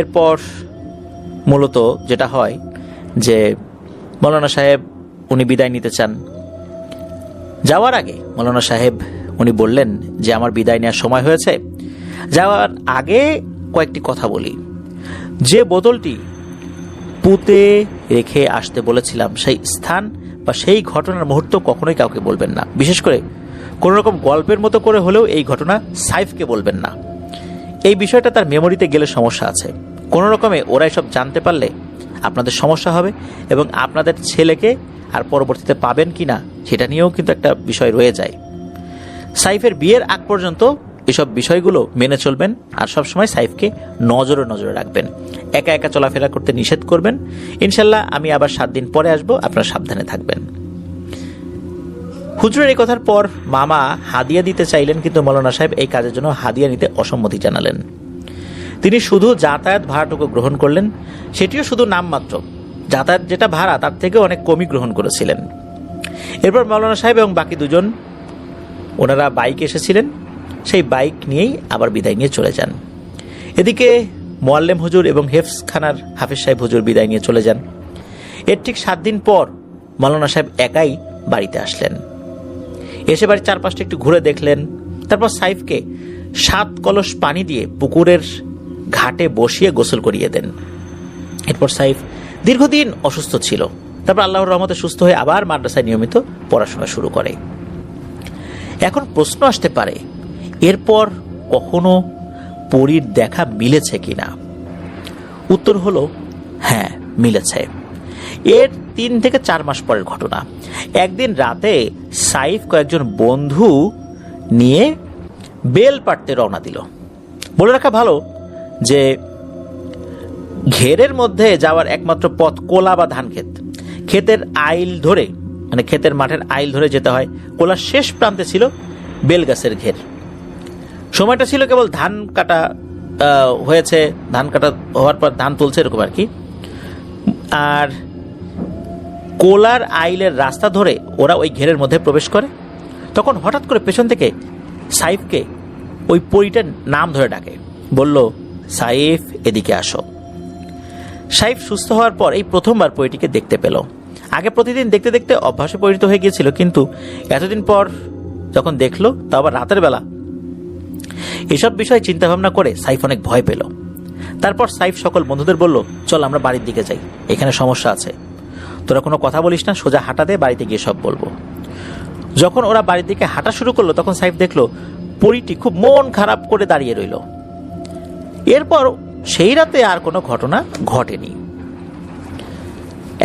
এরপর মূলত যেটা হয় যে মৌলানা সাহেব উনি বিদায় নিতে চান। যাওয়ার আগে মৌলানা সাহেব উনি বললেন যে আমার বিদায় নেওয়ার সময় হয়েছে, যাওয়ার আগে কয়েকটি কথা বলি। যে বোতলটি পুঁতে রেখে আসতে বলেছিলাম সেই স্থান বা সেই ঘটনার মুহূর্ত কখনোই কাউকে বলবেন না। বিশেষ করে কোনো রকম গল্পের মতো করে হলেও এই ঘটনা সাইফকে বলবেন না। এই বিষয়টা তার মেমোরিতে গেলে সমস্যা আছে। কোনো রকমে ওরা এসব জানতে পারলে আপনাদের সমস্যা হবে এবং আপনাদের ছেলেকে আর পরবর্তীতে পাবেন কিনা সেটা নিয়েও কিন্তু একটা বিষয় রয়ে যায়। সাইফের বিয়ের আগ পর্যন্ত এসব বিষয়গুলো মেনে চলবেন আর সবসময় সাইফকে নজরে রাখবেন। একা একা চলাফেরা করতে নিষেধ করবেন। ইনশাল্লাহ আমি আবার 7 দিন পরে আসবো, আপনারা সাবধানে থাকবেন। হুজুরের এই কথার পর মামা হাদিয়া দিতে চাইলেন, কিন্তু মৌলানা সাহেব এই কাজের জন্য হাদিয়া নিতে অসম্মতি জানালেন। তিনি শুধু যাতায়াত ভাড়াটুকু গ্রহণ করলেন, সেটিও শুধু নামমাত্র। যাতায়াত যেটা ভাড়া তার থেকে অনেক কমই গ্রহণ করেছিলেন। এরপর মৌলানা সাহেব এবং বাকি 2 জন ওনারা বাইক এসেছিলেন, সেই বাইক নিয়েই আবার বিদায় নিয়ে চলে যান। এদিকে মোয়াল্লেম হুজুর এবং হেফজখানার হাফিজ সাহেব হুজুর বিদায় নিয়ে চলে যান। এর ঠিক 7 দিন পর মৌলানা সাহেব একাই বাড়িতে আসলেন। এসে বাড়ির চারপাশটা একটু ঘুরে দেখলেন। তারপর সাইফকে 7 কলস পানি দিয়ে পুকুরের ঘাটে বসিয়ে গোসল করিয়ে দেন। এরপর সাইফ দীর্ঘদিন অসুস্থ ছিল। তারপর আল্লাহর রহমতে সুস্থ হয়ে আবার মাদ্রাসায় নিয়মিত পড়াশোনা শুরু করে। এখন প্রশ্ন আসতে পারে, এরপর কখনো পরীর দেখা মিলেছে কিনা? উত্তর হলো হ্যাঁ, মিলেছে। এর 3 থেকে 4 মাস পরের ঘটনা। একদিন রাতে সাইফ কয়েকজন বন্ধু নিয়ে বেল পাড়তে রওনা দিল। বলে রাখা ভালো যে ঘেরের মধ্যে যাওয়ার একমাত্র পথ কোলা বা ধান ক্ষেত। ক্ষেতের আইল ধরে, মানে ক্ষেতের মাঠের আইল ধরে যেতে হয়। কোলার শেষ প্রান্তে ছিল বেল গাছের ঘের। সময়টা ছিল কেবল ধান কাটা হয়েছে, ধান কাটা হওয়ার পর ধান তুলছে এরকম আর কি। আর কোলার আইলের রাস্তা ধরে ওরা ওই ঘেরের মধ্যে প্রবেশ করে। তখন হঠাৎ করে পেছন থেকে সাইফকে ওই পরীটার নাম ধরে ডাকে, বলল, সাইফ এদিকে আসো। সাইফ সুস্থ হওয়ার পর এই প্রথমবার পরীটিকে দেখতে পেল। আগে প্রতিদিন দেখতে দেখতে অভ্যাসে পরিণত হয়ে গিয়েছিল, কিন্তু এতদিন পর যখন দেখলো, তা আবার রাতের বেলা, এসব বিষয় চিন্তা ভাবনা করে সাইফ অনেক ভয় পেল। তারপর সাইফ সকল বন্ধুদের বলল, চল আমরা বাড়ির দিকে যাই, এখানে সমস্যা আছে, তোরা কোনো কথা বলিস না, সোজা হাঁটা দে, বাড়িতে গিয়ে সব বলবো। যখন ওরা বাড়ির দিকে হাঁটা শুরু করলো, তখন সাইফ দেখলো পরীটি খুব মন খারাপ করে দাঁড়িয়ে রইল। এরপর সেই রাতে আর কোনো ঘটনা ঘটেনি।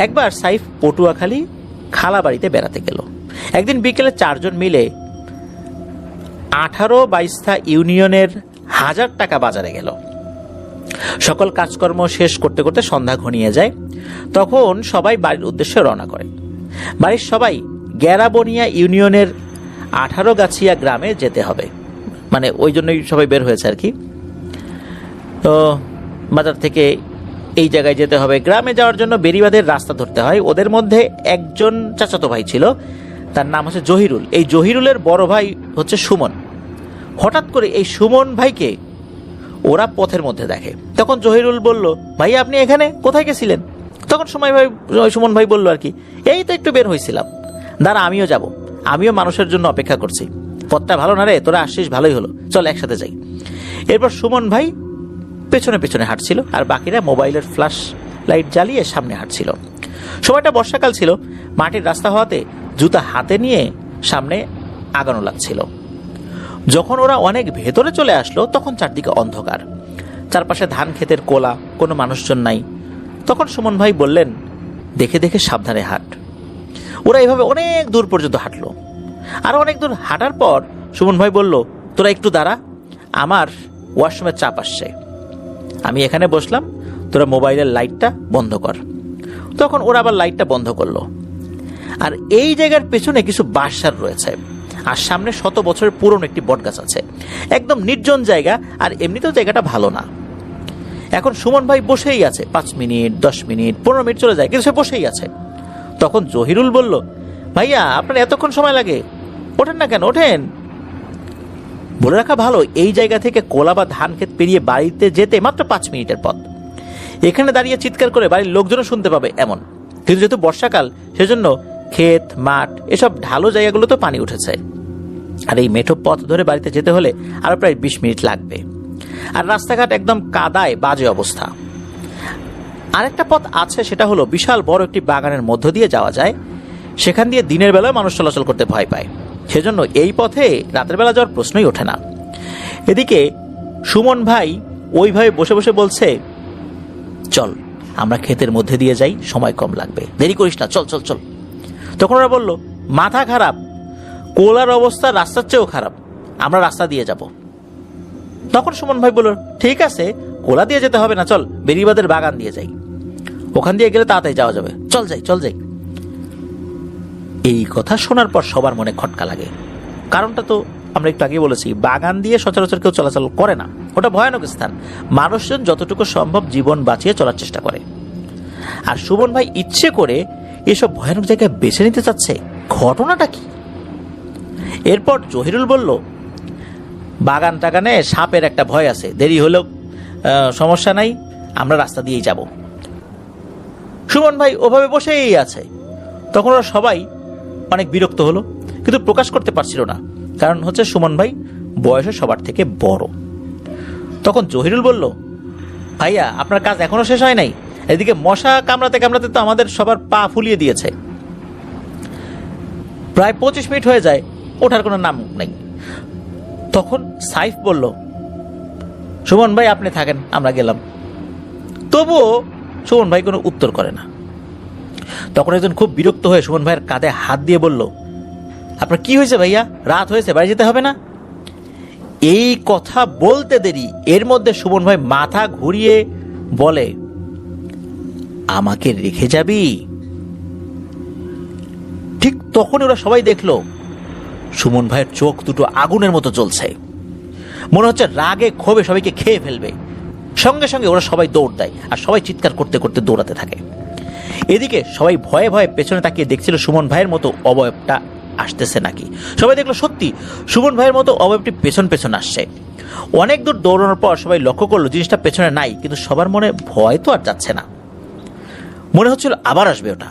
একবার সাইফ পটুয়াখালী খালা বাড়িতে বেড়াতে গেল। একদিন বিকেলে 4 জন মিলে 18-22টা ইউনিয়নের 1000 টাকা বাজারে গেল। সকল কাজকর্ম শেষ করতে করতে সন্ধ্যা ঘনিয়ে যায়। তখন সবাই বাড়ির উদ্দেশ্যে রওনা করে। বাড়ির সবাই গেরাবনিয়া ইউনিয়নের 18 গাছিয়া গ্রামে যেতে হবে, মানে ওই জন্যই সবাই বের হয়েছে আর কি। তো বাজার থেকে এই জায়গায় যেতে হবে। গ্রামে যাওয়ার জন্য বেরিবাদের রাস্তা ধরতে হয়। ওদের মধ্যে একজন চাচাতো ভাই ছিল, তার নাম হচ্ছে জহিরুল। এই জহিরুলের বড় ভাই হচ্ছে সুমন। হঠাৎ করে এই সুমন ভাইকে ওরা পথের মধ্যে দেখে। তখন জহিরুল বলল, ভাই আপনি এখানে কোথায় গেছিলেন? তখন সুমন ভাই বলল আর কি, এই তো একটু বের হয়েছিলাম, দাঁড়া আমিও যাব, আমিও মানুষের জন্য অপেক্ষা করছি, পথটা ভালো না রে, তোরা আসছিস ভালোই হলো, চল একসাথে যাই। এরপর সুমন ভাই পেছনে পেছনে হাঁটছিল, আর বাকিরা মোবাইলের ফ্ল্যাশ লাইট জ্বালিয়ে সামনে হাঁটছিল। সময়টা বর্ষাকাল ছিল, মাটির রাস্তা হওয়াতে জুতা হাতে নিয়ে সামনে আগানো লাগছিল। যখন ওরা অনেক ভেতরে চলে আসলো তখন চারদিকে অন্ধকার, চারপাশে ধান ক্ষেতের কোলা, কোনো মানুষজন নাই। তখন সুমন ভাই বললেন, দেখে দেখে সাবধানে হাঁট। ওরা এভাবে অনেক দূর পর্যন্ত হাঁটলো। আর অনেক দূর হাঁটার পর সুমন ভাই বলল, তোরা একটু দাঁড়া, আমার ওয়াশরুমের চাপ আসছে, আমি এখানে বসলাম, তোরা মোবাইলের লাইটটা বন্ধ কর। তখন ওরা আবার লাইটটা বন্ধ করলো। আর এই জায়গার পেছনে কিছু বাঁশঝাড় রয়েছে, আর সামনে 100 বছরের পুরনো একটি বটগাছ আছে। একদম নির্জন জায়গা, আর এমনিতেও জায়গাটা ভালো না। এখন সুমন ভাই বসেই আছে, 5 মিনিট 10 মিনিট 15 মিনিট চলে যায়, কিন্তু সে বসেই আছে। তখন জহিরুল বলল, ভাইয়া আপনার এতক্ষণ সময় লাগে, ওঠেন না কেন, ওঠেন। বলে রাখা ভালো, এই জায়গা থেকে কোলা বা ধান ক্ষেত পেরিয়ে বাড়িতে যেতে মাত্র 5 মিনিটের পথ। এখানে দাঁড়িয়ে চিৎকার করে বাড়ির লোকজনও শুনতে পাবে এমন, কিন্তু যেহেতু বর্ষাকাল সেজন্য ক্ষেত মাঠ এসব ঢালো জায়গাগুলো তো পানি উঠেছে, আর এই মেঠো পথ ধরে বাড়িতে যেতে হলে আরো প্রায় 20 মিনিট লাগবে। আর রাস্তাঘাট একদম কাদায় বাজে অবস্থা। আরেকটা পথ আছে, সেটা হলো বিশাল বড় একটি বাগানের মধ্য দিয়ে যাওয়া যায়, সেখান দিয়ে দিনের বেলায় মানুষ চলাচল করতে ভয় পায়, সেজন্য এই পথে রাতের বেলা যাওয়ার প্রশ্নই ওঠে না। এদিকে সুমন ভাই ওইভাবে বসে বসে বলছে, চল আমরা ক্ষেতের মধ্যে দিয়ে যাই, সময় কম লাগবে, দেরি করিস না, চল চল চল। তখন ওরা বলল, মাথা খারাপ, কোলার অবস্থা রাস্তার চেয়েও খারাপ, আমরা রাস্তা দিয়ে যাব। তখন সুমন ভাই বলল, ঠিক আছে, কোলা দিয়ে যেতে হবে না, চল বেরিবাদের বাগান দিয়ে যাই, ওখান দিয়ে গেলে তাড়াতাড়ি যাওয়া যাবে, চল যাই চল যাই। এই কথা শোনার পর সবার মনে খটকা লাগে। কারণটা তো আমরা একটু আগে বলেছি, বাগান দিয়ে সচরাচর কেউ চলাচল করে না, ওটা ভয়ানক স্থান, মানুষজন যতটুকু সম্ভব জীবন বাঁচিয়ে চলার চেষ্টা করে। আর সুমন ভাই ইচ্ছে করে এসব ভয়ানক জায়গায় বেছে নিতে চাচ্ছে, ঘটনাটা কি? এরপর জহিরুল বলল, বাগান টাগানে সাপের একটা ভয় আছে, দেরি হলেও সমস্যা নাই, আমরা রাস্তা দিয়েই যাব। সুমন ভাই ওভাবে বসেই আছে। তখন ওরা সবাই অনেক বিরক্ত হলো, কিন্তু প্রকাশ করতে পারছিল না, কারণ হচ্ছে সুমন ভাই বয়সে সবার থেকে বড়। তখন জহিরুল বলল, ভাইয়া আপনার কাজ এখনো শেষ হয় নাই, এদিকে মশা কামড়াতে কামড়াতে তো আমাদের সবার পা ফুলিয়ে দিয়েছে, প্রায় 25 মিনিট হয়ে যায়, ওঠার কোনো নাম নেই। তখন সাইফ বলল, সুমন ভাই আপনি থাকেন, আমরা গেলাম। তবুও সুমন ভাই কোনো উত্তর করে না। তখন একজন খুব বিরক্ত হয়ে সুমন ভাইয়ের কাঁধে হাত দিয়ে বলল, আপনার কি হয়েছে ভাইয়া, রাত হয়েছে, বাড়ি যেতে হবে না? এই কথা বলতে দেরি এর মধ্যে সুমন ভাই মাথা ঘুরিয়ে বলে, আমাকে রেখে যাবি? ঠিক তখন ওরা সবাই দেখলো সুমন ভাইয়ের চোখ দুটো আগুনের মতো জ্বলছে, মনে হচ্ছে রাগে ক্ষোভে সবাইকে খেয়ে ফেলবে। সঙ্গে সঙ্গে ওরা সবাই দৌড় দেয়, আর সবাই চিৎকার করতে করতে দৌড়াতে থাকে। এদিকে সবাই ভয়ে ভয়ে পেছনে তাকিয়ে দেখছিল সুমন ভাইয়ের মতো অবয়বটা আসতেছে নাকি। সবাই দেখলো সত্যি সুমন ভাইয়ের মতো অবয়বটি পেছন পেছন আসছে। অনেক দূর দৌড়ানোর পর সবাই লক্ষ্য করলো জিনিসটা পেছনে নাই, কিন্তু সবার মনে ভয় তো আর যাচ্ছে না, মনে হচ্ছিল আবার আসবে ওটা।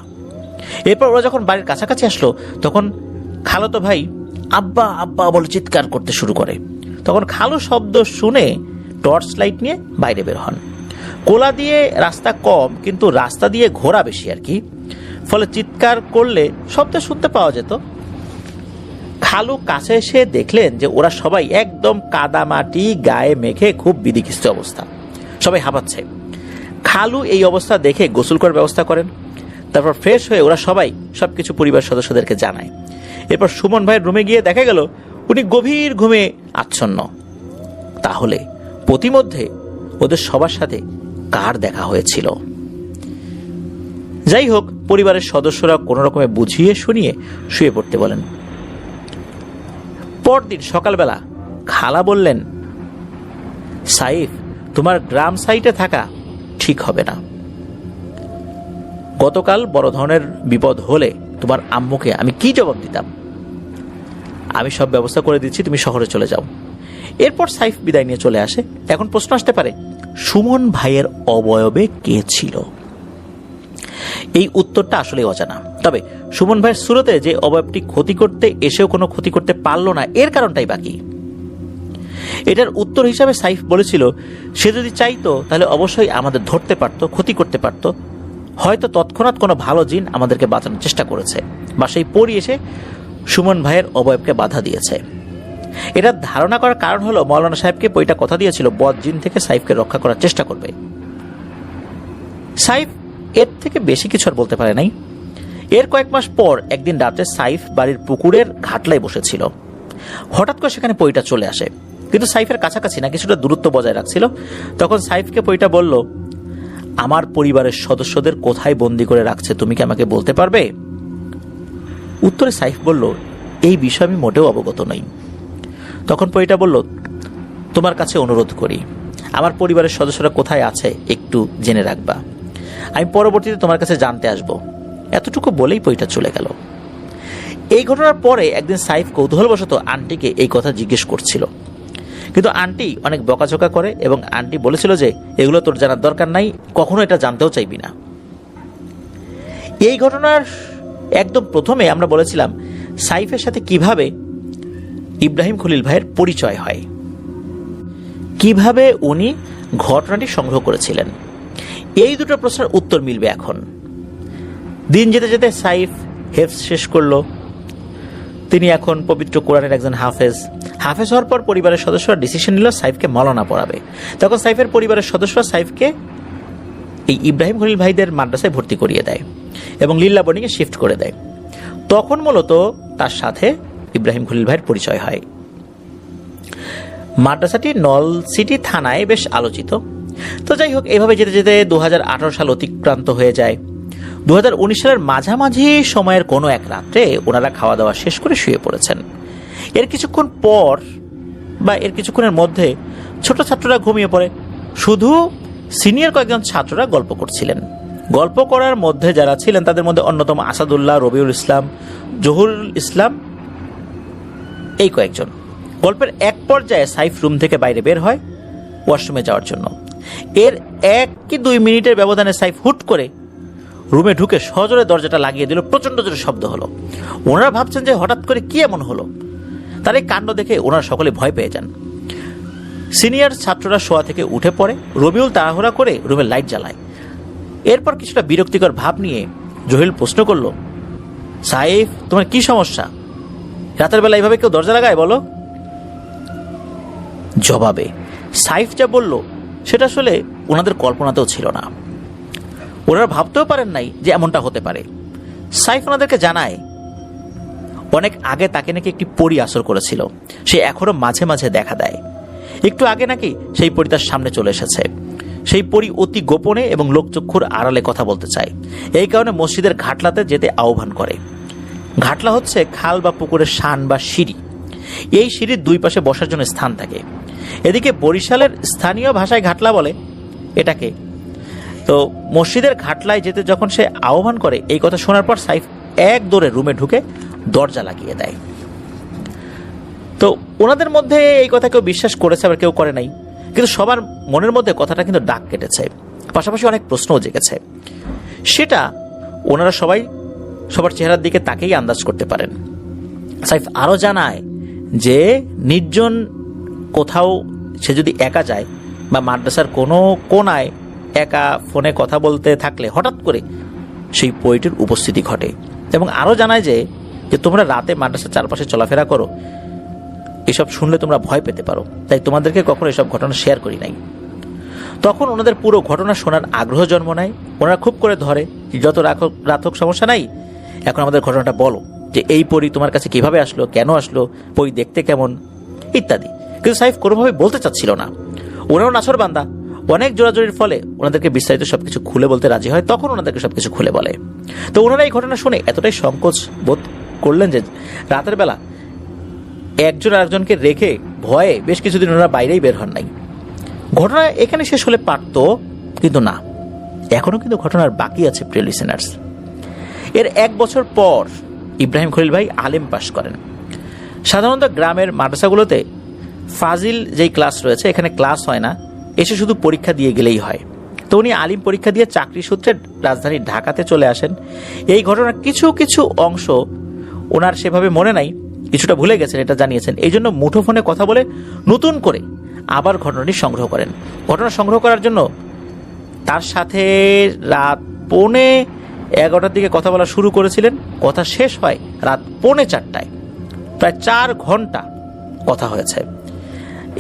এরপর ওরা যখন বাড়ির কাছাকাছি আসলো তখন খালাতো ভাই আব্বা আব্বা বলে চিৎকার করতে শুরু করে। তখন খালু শব্দ শুনে টর্চ লাইট নিয়ে বাইরে বের হন। কোলা দিয়ে রাস্তা কম, কিন্তু রাস্তা দিয়ে ঘোরা বেশি আর কি, ফলে চিৎকার করলে শব্দ শুনতে পাওয়া যেত। খালু কাছে এসে দেখলেন যে ওরা সবাই একদম কাদা মাটি গায়ে মেখে খুব বিধিকিস্ত অবস্থা, সবাই হাঁপাচ্ছে। খালু এই অবস্থা দেখে গোসল করার ব্যবস্থা করেন। তারপর ফ্রেশ হয়ে ওরা সবাই সবকিছু পরিবার সদস্যদেরকে জানায়। এরপর সুমন ভাইয়ের রুমে গিয়ে দেখা গেল উনি গভীর ঘুমে আচ্ছন্ন। তাহলে প্রতিমধ্যে ওদের সবার সাথে কার দেখা হয়েছিল? যাই হোক, পরিবারের সদস্যরা কোনো রকমে বুঝিয়ে শুনিয়ে শুয়ে পড়তে বলেন। পরদিন সকালবেলা খালা বললেন, সাইফ তোমার গ্রাম সাইটে থাকা ঠিক হবে না। গতকাল বড় ধরনের বিপদ হলে তোমার আম্মুকে আমি কি জবাব দিতাম? আমি সব ব্যবস্থা করে দিচ্ছি, তুমি শহরে চলে যাও। এরপর সাইফ বিদায় নিয়ে চলে আসে। এখন প্রশ্ন আসতে পারে, সুমন ভাইয়ের অবয়বে কে ছিল? এই উত্তরটা আসলে অজানা। তবে সুমন ভাইয়ের সুরতে যে অবয়বটি ক্ষতি করতে এসেও কোনো ক্ষতি করতে পারলো না, এর কারণটাই বাকি। এটার উত্তর হিসাবে সাইফ বলেছিল, সে যদি চাইতো তাহলে অবশ্যই আমাদের ধরতে পারতো, ক্ষতি করতে পারতো। হয়তো তৎক্ষণাৎ কোনো ভালো জিন আমাদেরকে বাঁচানোর চেষ্টা করেছে, বা সেই পরী এসে সুমন ভাইয়ের অবয়বকে বাধা দিয়েছে। এটা ধারণা করার কারণ হলো, মৌলানা সাহেবকে পরীটা কথা দিয়েছিল বদ জিন থেকে সাইফকে রক্ষা করার চেষ্টা করবে। সাইফ এর থেকে বেশি কিছু আর বলতে পারে নাই। এর কয়েক মাস পর একদিন রাতে সাইফ বাড়ির পুকুরের ঘাটলায় বসেছিল। হঠাৎ করে সেখানে পরীটা চলে আসে, কিন্তু সাইফের কাছাকাছি না, কিছুটা দূরত্ব বজায় রাখছিল। তখন সাইফকে পরীটা বলল, আমার পরিবারের সদস্যদের কোথায় বন্দি করে রাখছে তুমি কি আমাকে বলতে পারবে? উত্তরে সাইফ বলল, এই বিষয়ে আমি মোটেও অবগত নই। তখন পরীটা বলল, তোমার কাছে অনুরোধ করি, আমার পরিবারের সদস্যরা কোথায় আছে একটু জেনে রাখবা, আমি পরবর্তীতে তোমার কাছে জানতে আসব। এতটুকু বলেই পরীটা চলে গেল। এই ঘটনার পরে একদিন সাইফ কৌতূহলবশত আন্টিকে এই কথা জিজ্ঞেস করছিল, কিন্তু আন্টি অনেক বকাঝকা করে এবং আন্টি বলেছিল যে এগুলো তোর জানার দরকার নাই, কখনো এটা জানতেও চাইবি না। এই ঘটনার একদম প্রথমে আমরা বলেছিলাম সাইফের সাথে কিভাবে ইব্রাহিম খলিল ভাইয়ের পরিচয় হয়, কিভাবে উনি ঘটনাটি সংগ্রহ করেছিলেন। এই দুটো প্রশ্নের উত্তর মিলবে এখন। দিন যেতে যেতে সাইফ হেফজ শেষ করলো। তিনি এখন পবিত্র কোরআনের একজন হাফেজ হওয়ার পর পরিবারের সদস্যরা ডিসিশন নিল সাইফকে মৌলানা পড়াবে। তখন সাইফের পরিবারের সদস্যরা সাইফকে এই ইব্রাহিম খলিল ভাইদের মাদ্রাসায় ভর্তি করিয়ে দেয় এবং লিল্লা বোর্ডিংয়ে শিফট করে দেয়। তখন মূলত তার সাথে ইব্রাহিম খলিল ভাইয়ের পরিচয় হয়। মাদ্রাসাটি নলছিটি থানায় বেশ আলোচিত। তো যাই হোক, এভাবে যেতে যেতে 2018 সাল অতিক্রান্ত হয়ে যায়। 2019 সালের মাঝামাঝি সময়ের কোনো এক রাত্রে ওনারা খাওয়া দাওয়া শেষ করে শুয়ে পড়েছেন। এর কিছুক্ষণ পর বা এর কিছুক্ষণের মধ্যে ছোট ছাত্ররা ঘুমিয়ে পড়ে, শুধু সিনিয়র কয়েকজন ছাত্ররা গল্প করছিলেন। গল্প করার মধ্যে যারা ছিলেন তাদের মধ্যে অন্যতম আসাদুল্লাহ, রবিউল ইসলাম, জহুরুল ইসলাম, এই কয়েকজন। গল্পের এক পর্যায়ে সাইফ রুম থেকে বাইরে বের হয় ওয়াশরুমে যাওয়ার জন্য। এর 1 কি 2 মিনিটের ব্যবধানে সাইফ হুট করে রুমে ঢুকে সজোরে দরজাটা লাগিয়ে দিল। প্রচন্ড জোরে শব্দ হলো। ওনারা ভাবছেন যে হঠাৎ করে কি এমন হলো। তার এই কাণ্ড দেখে ওনারা সকলে ভয় পেয়ে যান। সিনিয়র ছাত্ররা শোয়া থেকে উঠে পড়ে। রবিউল তাড়াহুড়া করে রুমের লাইট জ্বালায়। এরপর কিছুটা বিরক্তিকর ভাব নিয়ে জহিল প্রশ্ন করলো, সাইফ তোমার কি সমস্যা? রাতের বেলা এইভাবে কেউ দরজা লাগায় বলো? জবাবে সাইফ যা বলল সেটা আসলে ওনাদের কল্পনাতেও ছিল না। ওনারা ভাবতেও পারেন নাই যে এমনটা হতে পারে। সাইফ ওনাদেরকে জানায় অনেক আগে তাকে নাকি একটি পরী আসর করেছিল, সে এখনো মাঝে মাঝে দেখা দেয়। একটু আগে নাকি সেই পরী তার সামনে চলে এসেছে। সেই পরী অতি গোপনে এবং লোকচক্ষুর আড়ালে কথা বলতে চায়। এই কারণে মসজিদের ঘাটলাতে যেতে আহ্বান করে। ঘাটলা হচ্ছে খাল বা পুকুরের শান বা সিঁড়ি। এই সিঁড়ির 2 পাশে বসার জন্য স্থান থাকে। এদিকে বরিশালের স্থানীয় ভাষায় ঘাটলা বলে এটাকে। তো মসজিদের ঘাটলায় যেতে যখন সে আহ্বান করে, এই কথা শোনার পর সাইফ এক দৌড়ে রুমে ঢুকে দরজা লাগিয়ে দেয়। তো ওনাদের মধ্যে এই কথা কেউ বিশ্বাস করেছে, আবার কেউ করে নাই। কিন্তু সবার মনের মধ্যে কথাটা কিন্তু দাগ কেটেছে, পাশাপাশি অনেক প্রশ্নও জেগেছে। সেটা ওনারা সবাই সবার চেহারার দিকে তাকেই আন্দাজ করতে পারেন। সাইফ আরও জানায় যে নির্জন কোথাও সে যদি একা যায় বা মাদ্রাসার কোনো কোনায় একা ফোনে কথা বলতে থাকলে হঠাৎ করে সেই পরীটির উপস্থিতি ঘটে। এবং আরও জানায় যে তোমরা রাতে মাদ্রাসার চারপাশে চলাফেরা করো, এসব শুনলে তোমরা ভয় পেতে পারো, তাই তোমাদেরকে কখনো এসব ঘটনা শেয়ার করি নাই। তখন ওনাদের পুরো ঘটনা শোনার আগ্রহ জন্ম নেয়। ওনারা খুব করে ধরে, যত রাত হোক সমস্যা নাই, এখন আমাদের ঘটনাটা বলো, যে এই পরী তোমার কাছে কিভাবে আসলো, কেন আসলো, পরী দেখতে কেমন, ইত্যাদি। কিন্তু সাইফ কোনোভাবে বলতে চাচ্ছিল না। ওনারও নাছর বান্দা। অনেক জোরাজোরির ফলে ওনাদেরকে বিস্তারিত সবকিছু খুলে বলতে রাজি হয়। তখন ওনাদেরকে সবকিছু খুলে বলে। তো ওনারা এই ঘটনা শুনে এতটাই সংকোচ বোধ করলেন যে রাতের বেলা একজন আরেকজনকে রেখে ভয়ে বেশ কিছুদিন ওনারা বাইরেই বের হন নাই। ঘটনা এখানে শেষ হলে পারত, কিন্তু না, এখনো কিন্তু ঘটনার বাকি আছে প্রিয় লিসেনার্স। এর 1 বছর পর ইব্রাহিম খলিল ভাই আলেম পাশ করেন। সাধারণত গ্রামের মাদ্রাসাগুলোতে ফাজিল যেই ক্লাস রয়েছে এখানে ক্লাস হয় না, এসে শুধু পরীক্ষা দিয়ে গেলেই হয়। তো উনি আলিম পরীক্ষা দিয়ে চাকরি সূত্রে রাজধানী ঢাকাতে চলে আসেন। এই ঘটনার কিছু কিছু অংশ ওনার সেভাবে মনে নাই, কিছুটা ভুলে গেছেন, এটা জানিয়েছেন। এই জন্য মুঠোফোনে কথা বলে নতুন করে আবার ঘটনাটি সংগ্রহ করেন। ঘটনা সংগ্রহ করার জন্য তার সাথে রাত 11:45 দিকে কথা বলা শুরু করেছিলেন, কথা শেষ হয় রাত 3:45। প্রায় 4 ঘন্টা কথা হয়েছে।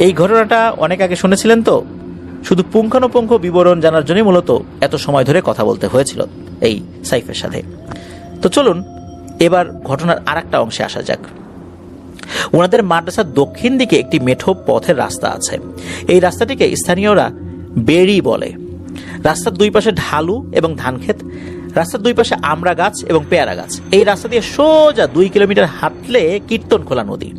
এই ঘটনাটা অনেক আগে শুনেছিলেন, তো শুধু পুঙ্খানুপুঙ্খ বিবরণ জানার জন্যই মূলত এত সময় ধরে কথা বলতে হয়েছিল এই সাইফের সাথে। তো চলুন এবার ঘটনার আরেকটা অংশে আসা যাক। ওনাদের মাদ্রাসার দক্ষিণ দিকে একটি মেঠো পথের রাস্তা আছে। এই রাস্তাটিকে স্থানীয়রা বেড়ি বলে। রাস্তার দুই পাশে ঢালু এবং ধানক্ষেত, রাস্তার দুই পাশে আমড়া গাছ এবং পেয়ারা গাছ। এই রাস্তা দিয়ে সোজা 2 কিলোমিটার হাঁটলে কীর্তনখোলা নদী।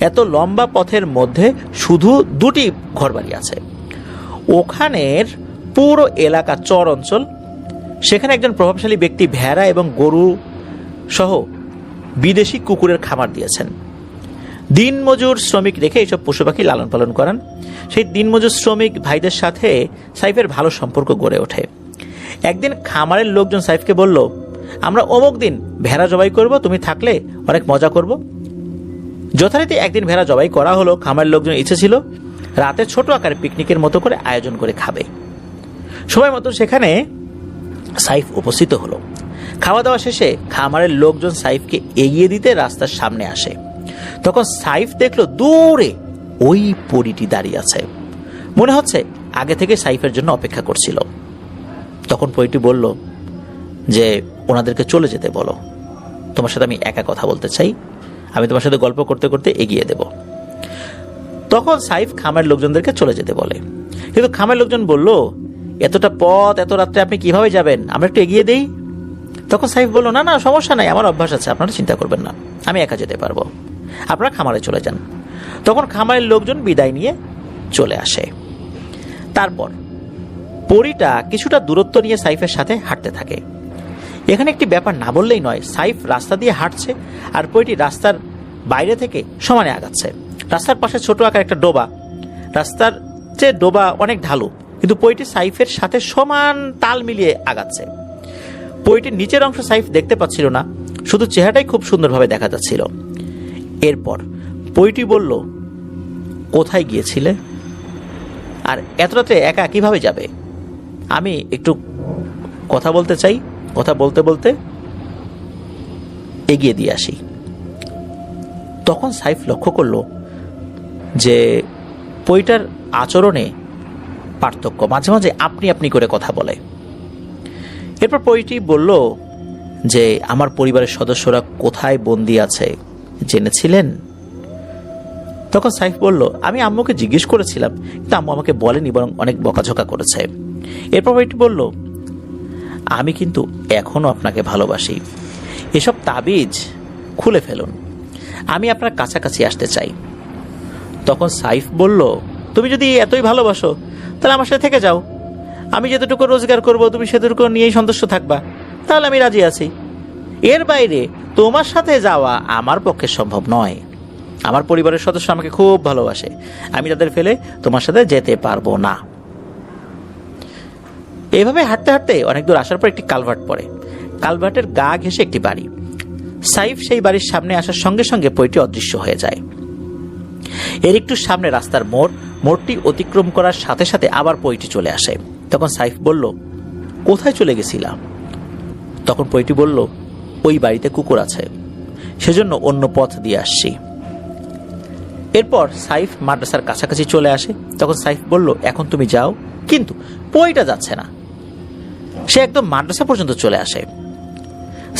এত লম্বা পথের মধ্যে শুধু 2টি ঘরবাড়ি আছে। ওখানের পুরো এলাকা চর অঞ্চল। সেখানে একজন প্রভাবশালী ব্যক্তি ভেড়া এবং গরু সহ বিদেশি কুকুরের খামার দিয়েছেন। দিনমজুর শ্রমিক রেখে এইসব পশু পাখি লালন পালন করান। সেই দিনমজুর শ্রমিক ভাইদের সাথে সাইফের ভালো সম্পর্ক গড়ে ওঠে। একদিন খামারের লোকজন সাইফকে বলল, আমরা অমুক দিন ভেড়া জবাই করব, তুমি থাকলে অনেক মজা করব। যথারীতি একদিন ভেড়া জবাই করা হলো। খামারের লোকজন ইচ্ছে ছিল রাতে ছোট আকারে পিকনিকের মতো করে আয়োজন করে খাবে। সময় মতো সেখানে সাইফ উপস্থিত হলো। খাওয়া দাওয়া শেষে খামারের লোকজন সাইফকে এগিয়ে দিতে রাস্তার সামনে আসে। তখন সাইফ দেখলো দূরে ওই পরীটি দাঁড়িয়ে আছে। মনে হচ্ছে আগে থেকে সাইফের জন্য অপেক্ষা করছিল। তখন পরীটি বলল যে ওনাদেরকে চলে যেতে বলো, তোমার সাথে আমি একা কথা বলতে চাই, আমি তোমার সাথে গল্প করতে করতে এগিয়ে দেব। তখন সাইফ খামারের লোকজনদেরকে চলে যেতে বলে, কিন্তু খামারের লোকজন বলল, এতটা পথ এত রাত্রে আপনি কিভাবে যাবেন, আমরা একটু এগিয়ে দেই। তখন সাইফ বলল, না না সমস্যা নাই, আমার অভ্যাস আছে, আপনারা চিন্তা করবেন না, আমি একা যেতে পারবো, আপনারা খামারে চলে যান। তখন খামারের লোকজন বিদায় নিয়ে চলে আসে। তারপর পরীটা কিছুটা দূরত্ব নিয়ে সাইফের সাথে হাঁটতে থাকে। এখানে একটি ব্যাপার না বললেই নয়, সাইফ রাস্তা দিয়ে হাঁটছে আর পরীটি রাস্তার বাইরে থেকে সমানে আগাচ্ছে। রাস্তার পাশে ছোট আকার একটা ডোবা, রাস্তার চেয়ে ডোবা অনেক ঢালু, কিন্তু পরীটি সাইফের সাথে সমান তাল মিলিয়ে আগাচ্ছে। পরীটির নিচের অংশ সাইফ দেখতে পাচ্ছিল না, শুধু চেহারাটাই খুব সুন্দরভাবে দেখা যাচ্ছিল। এরপর পরীটি বলল, কোথায় গিয়েছিলে আর এত রাতে একা কিভাবে যাবে, আমি একটু কথা বলতে চাই। কথা বলতে বলতে এগিয়ে দিয়ে আসি। তখন সাইফ লক্ষ্য করল যে পরীটার আচরণে পার্থক্য, মাঝে মাঝে আপনি আপনি করে কথা বলে। এরপর পরীটি বলল যে আমার পরিবারের সদস্যরা কোথায় বন্দী আছে জেনেছিলেন? তখন সাইফ বলল, আমি আম্মুকে জিজ্ঞেস করেছিলাম, কিন্তু আম্মু আমাকে বলেনি, বরং অনেক বকাঝকা করেছে। এরপর পরীটি বলল, আমি কিন্তু এখনো আপনাকে ভালোবাসি, এসব তাবিজ খুলে ফেলুন, আমি আপনার কাছাকাছি আসতে চাই। তখন সাইফ বলল, তুমি যদি এতই ভালোবাসো তাহলে আমার সাথে থেকে যাও, আমি যতটুকু রোজগার করব তুমি সেটুকু নিয়েই সন্তুষ্ট থাকবা, তাহলে আমি রাজি আছি। এর বাইরে তোমার সাথে যাওয়া আমার পক্ষে সম্ভব নয়। আমার পরিবারের সদস্য আমাকে খুব ভালোবাসে, আমি তাদের ফেলে তোমার সাথে যেতে পারবো না। এইভাবে হাঁটতে হাঁটতে অনেক দূর আসার পর একটি কালভার্ট পড়ে। কালভার্টের গা ঘেঁষে একটি বাড়ি। সাইফ সেই বাড়ির সামনে আসার সঙ্গে সঙ্গে পরীটি অদৃশ্য হয়ে যায়। এর একটু সামনে রাস্তার মোড়টি অতিক্রম করার সাথে সাথে আবার পরীটি চলে আসে। তখন সাইফ বলল, কোথায় চলে গেছিলাম? তখন পরীটি বলল, ওই বাড়িতে কুকুর আছে, সেজন্য অন্য পথ দিয়ে আসছি। এরপর সাইফ মাদ্রাসার কাছাকাছি চলে আসে। তখন সাইফ বলল, এখন তুমি যাও, কিন্তু পরীটা যাচ্ছে না। সে একদম মাদ্রাসা পর্যন্ত চলে আসে।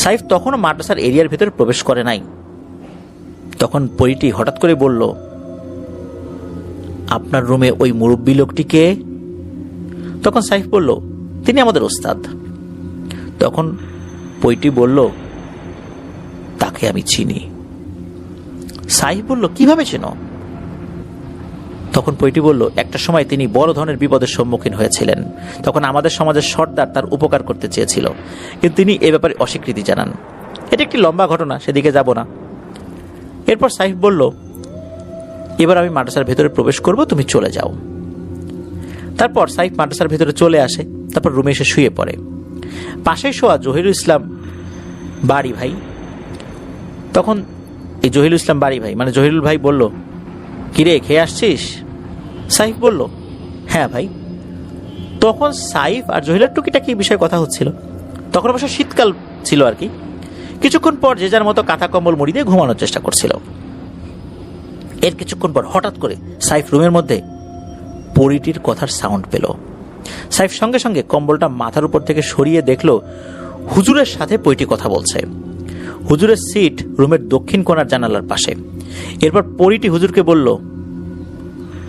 সাইফ তখনও মাদ্রাসার এরিয়ার ভেতরে প্রবেশ করে নাই। তখন পরীটি হঠাৎ করে বলল, আপনার রুমে ওই মুরব্বী লোকটিকে? তখন সাইফ বলল, তিনি আমাদের ওস্তাদ। তখন পরীটি বলল, তাকে আমি চিনি। সাইফ বলল, কিভাবে চেনো? তখন পরীটি বলল, একটা সময় তিনি বড় ধরনের বিপদের সম্মুখীন হয়েছিলেন। তখন আমাদের সমাজের সর্দার তার উপকার করতে চেয়েছিল, কিন্তু তিনি এ ব্যাপারে অস্বীকৃতি জানান। এটি একটি লম্বা ঘটনা, সেদিকে যাব না। এরপর সাইফ বলল, এবার আমি মাদ্রাসার ভেতরে প্রবেশ করব, তুমি চলে যাও। তারপর সাইফ মাদ্রাসার ভেতরে চলে আসে, তারপর রুমে এসে শুয়ে পড়ে। পাশেই শোয়া জহিরুল ইসলাম বাড়ি ভাই, তখন এই জহিরুল ইসলাম বাড়ি ভাই মানে জহিরুল ভাই বলল, কিরে খেয়ে আসছিস? সাইফ বলল, হ্যাঁ ভাই। তখন সাইফ আর জহিরের টুকিটাকি বিষয়ে কথা হচ্ছিল। তখন অবশ্য শীতকাল ছিল আর কি। কিছুক্ষণ পর যে যার মতো কাঁথা কম্বল মুড়ি দিয়ে ঘুমানোর চেষ্টা করছিল। এর কিছুক্ষণ পর হঠাৎ করে সাইফ রুমের মধ্যে পরিটির কথার সাউন্ড পেল। সাইফ সঙ্গে সঙ্গে কম্বলটা মাথার উপর থেকে সরিয়ে দেখল হুজুরের সাথে পরিটি কথা বলছে। হুজুরের সিট রুমের দক্ষিণ কোণার জানালার পাশে। এরপর পরিটি হুজুরকে বলল,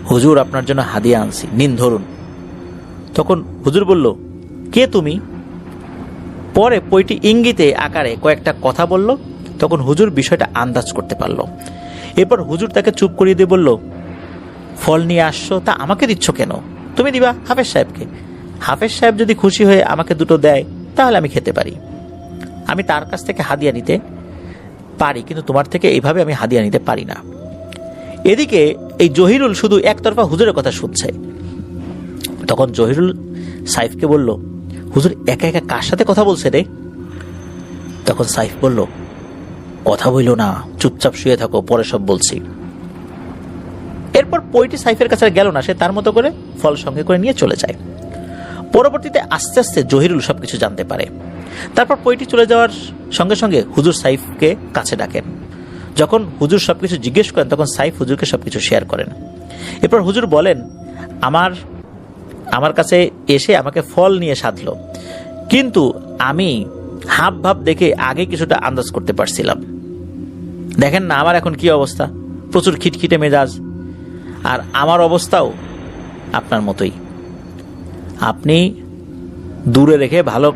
হুজুর আপনার জন্য হাদিয়া আনছি, নিন ধরুন। তখন হুজুর বলল, কে তুমি? পরে পরিটি ইঙ্গিতে আকারে কয়েকটা কথা বলল। তখন হুজুর বিষয়টা আন্দাজ করতে পারল। এরপর হুজুর তাকে চুপ করিয়ে দিয়ে বলল, ফল নিয়ে আসছো, তা আমাকে দিচ্ছ কেন? তুমি দিবা হাফেজ সাহেবকে। হাফেজ সাহেব যদি খুশি হয়ে আমাকে দুটো দেয় তাহলে আমি খেতে পারি। আমি তার কাছ থেকে হাদিয়া নিতে পারি, কিন্তু তোমার থেকে এইভাবে আমি হাদিয়া নিতে পারি না। এদিকে এই জহিরুল শুধু একতরফা হুজুরের কথা শুনছে। তখন জহিরুল সাইফকে বলল, হুজুর একা একা কার সাথে কথা বলছে রে? তখন সাইফ বলল, কথা বইল না, চুপচাপ শুয়ে থাকো, পরে সব বলছি। এরপর পইটি সাইফের কাছে গেল না, সে তার মতো করে ফল সঙ্গে করে নিয়ে চলে যায়। পরবর্তীতে আস্তে আস্তে জহিরুল সবকিছু জানতে পারে। তারপর পইটি চলে যাওয়ার সঙ্গে সঙ্গে হুজুর সাইফকে কাছে ডাকেন। যখন হুজুর সবকিছু জিজ্ঞেস করেন তখন সাইফ হুজুরকে সবকিছু শেয়ার করেন। এরপর হুজুর বলেন, আমার কাছে এসে আমাকে ফল নিয়ে সাধলো, কিন্তু আমি হাব ভাব দেখে আগে কিছুটা আন্দাজ করতে পারছিলাম। দেখেন না আমার এখন কি অবস্থা, প্রচুর খিটখিটে মেজাজ। আর আমার অবস্থাও আপনার মতোই। আপনি দূরে রেখে ভালো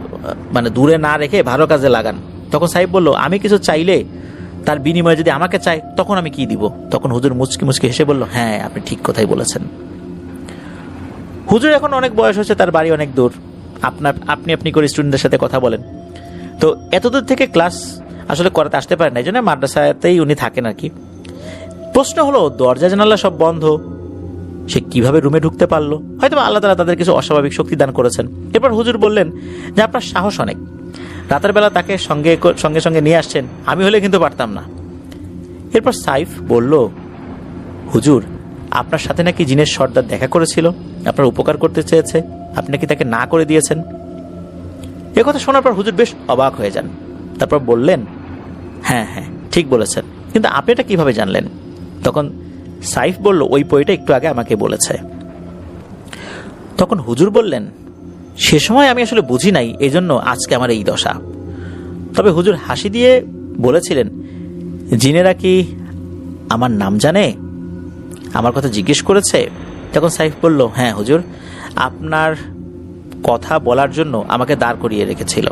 মানে দূরে না রেখে ভালো কাজে লাগান। তখন সাহেব বলল, আমি কিছু চাইলে তার বিনিময়ে যদি আমাকে চায় তখন আমি কি দিব? তখন হুজুর মুচকি মুচকি হেসে বলল, হ্যাঁ আপনি ঠিক কথাই বলেছেন। হুজুর এখন অনেক বয়স হচ্ছে, তার বাড়ি অনেক দূর। আপনি করে স্টুডেন্টদের সাথে কথা বলেন, তো এতদূর থেকে ক্লাস আসলে করাতে আসতে পারেন না, এই জন্য মাদ্রাসাতেই উনি থাকেন আর কি। প্রশ্ন হলো, দরজা জানালা সব বন্ধ, সে কিভাবে রুমে ঢুকতে পারলো? হয়তো আল্লাহ তাআলা তাদের কিছু অস্বাভাবিক শক্তি দান করেছেন। এরপর হুজুর বললেন যে আপনার সাহস অনেক, রাতের বেলা তাকে সঙ্গে সঙ্গে নিয়ে আসছেন, আমি হলে কিন্তু পারতাম না। এরপর সাইফ বলল, হুজুর আপনার সাথে নাকি জিনের সর্দার দেখা করেছিল, আপনার উপকার করতে চেয়েছে, আপনি নাকি তাকে না করে দিয়েছেন। এ কথা শোনার পর হুজুর বেশ অবাক হয়ে যান। তারপর বললেন, হ্যাঁ হ্যাঁ ঠিক বলেছেন, কিন্তু আপনি এটা কিভাবে জানলেন? তখন সাইফ বলল, ওই বইটা একটু আগে আমাকে বলেছে। তখন হুজুর বললেন, সে সময় আমি আসলে বুঝি নাই, এই জন্য আজকে আমার এই দশা। তবে হুজুর হাসি দিয়ে বলেছিলেন, জিনেরা কি আমার নাম জানে, আমার কথা জিজ্ঞেস করেছে? তখন সাইফ বলল, হ্যাঁ হুজুর, আপনার কথা বলার জন্য আমাকে দাঁড় করিয়ে রেখেছিল,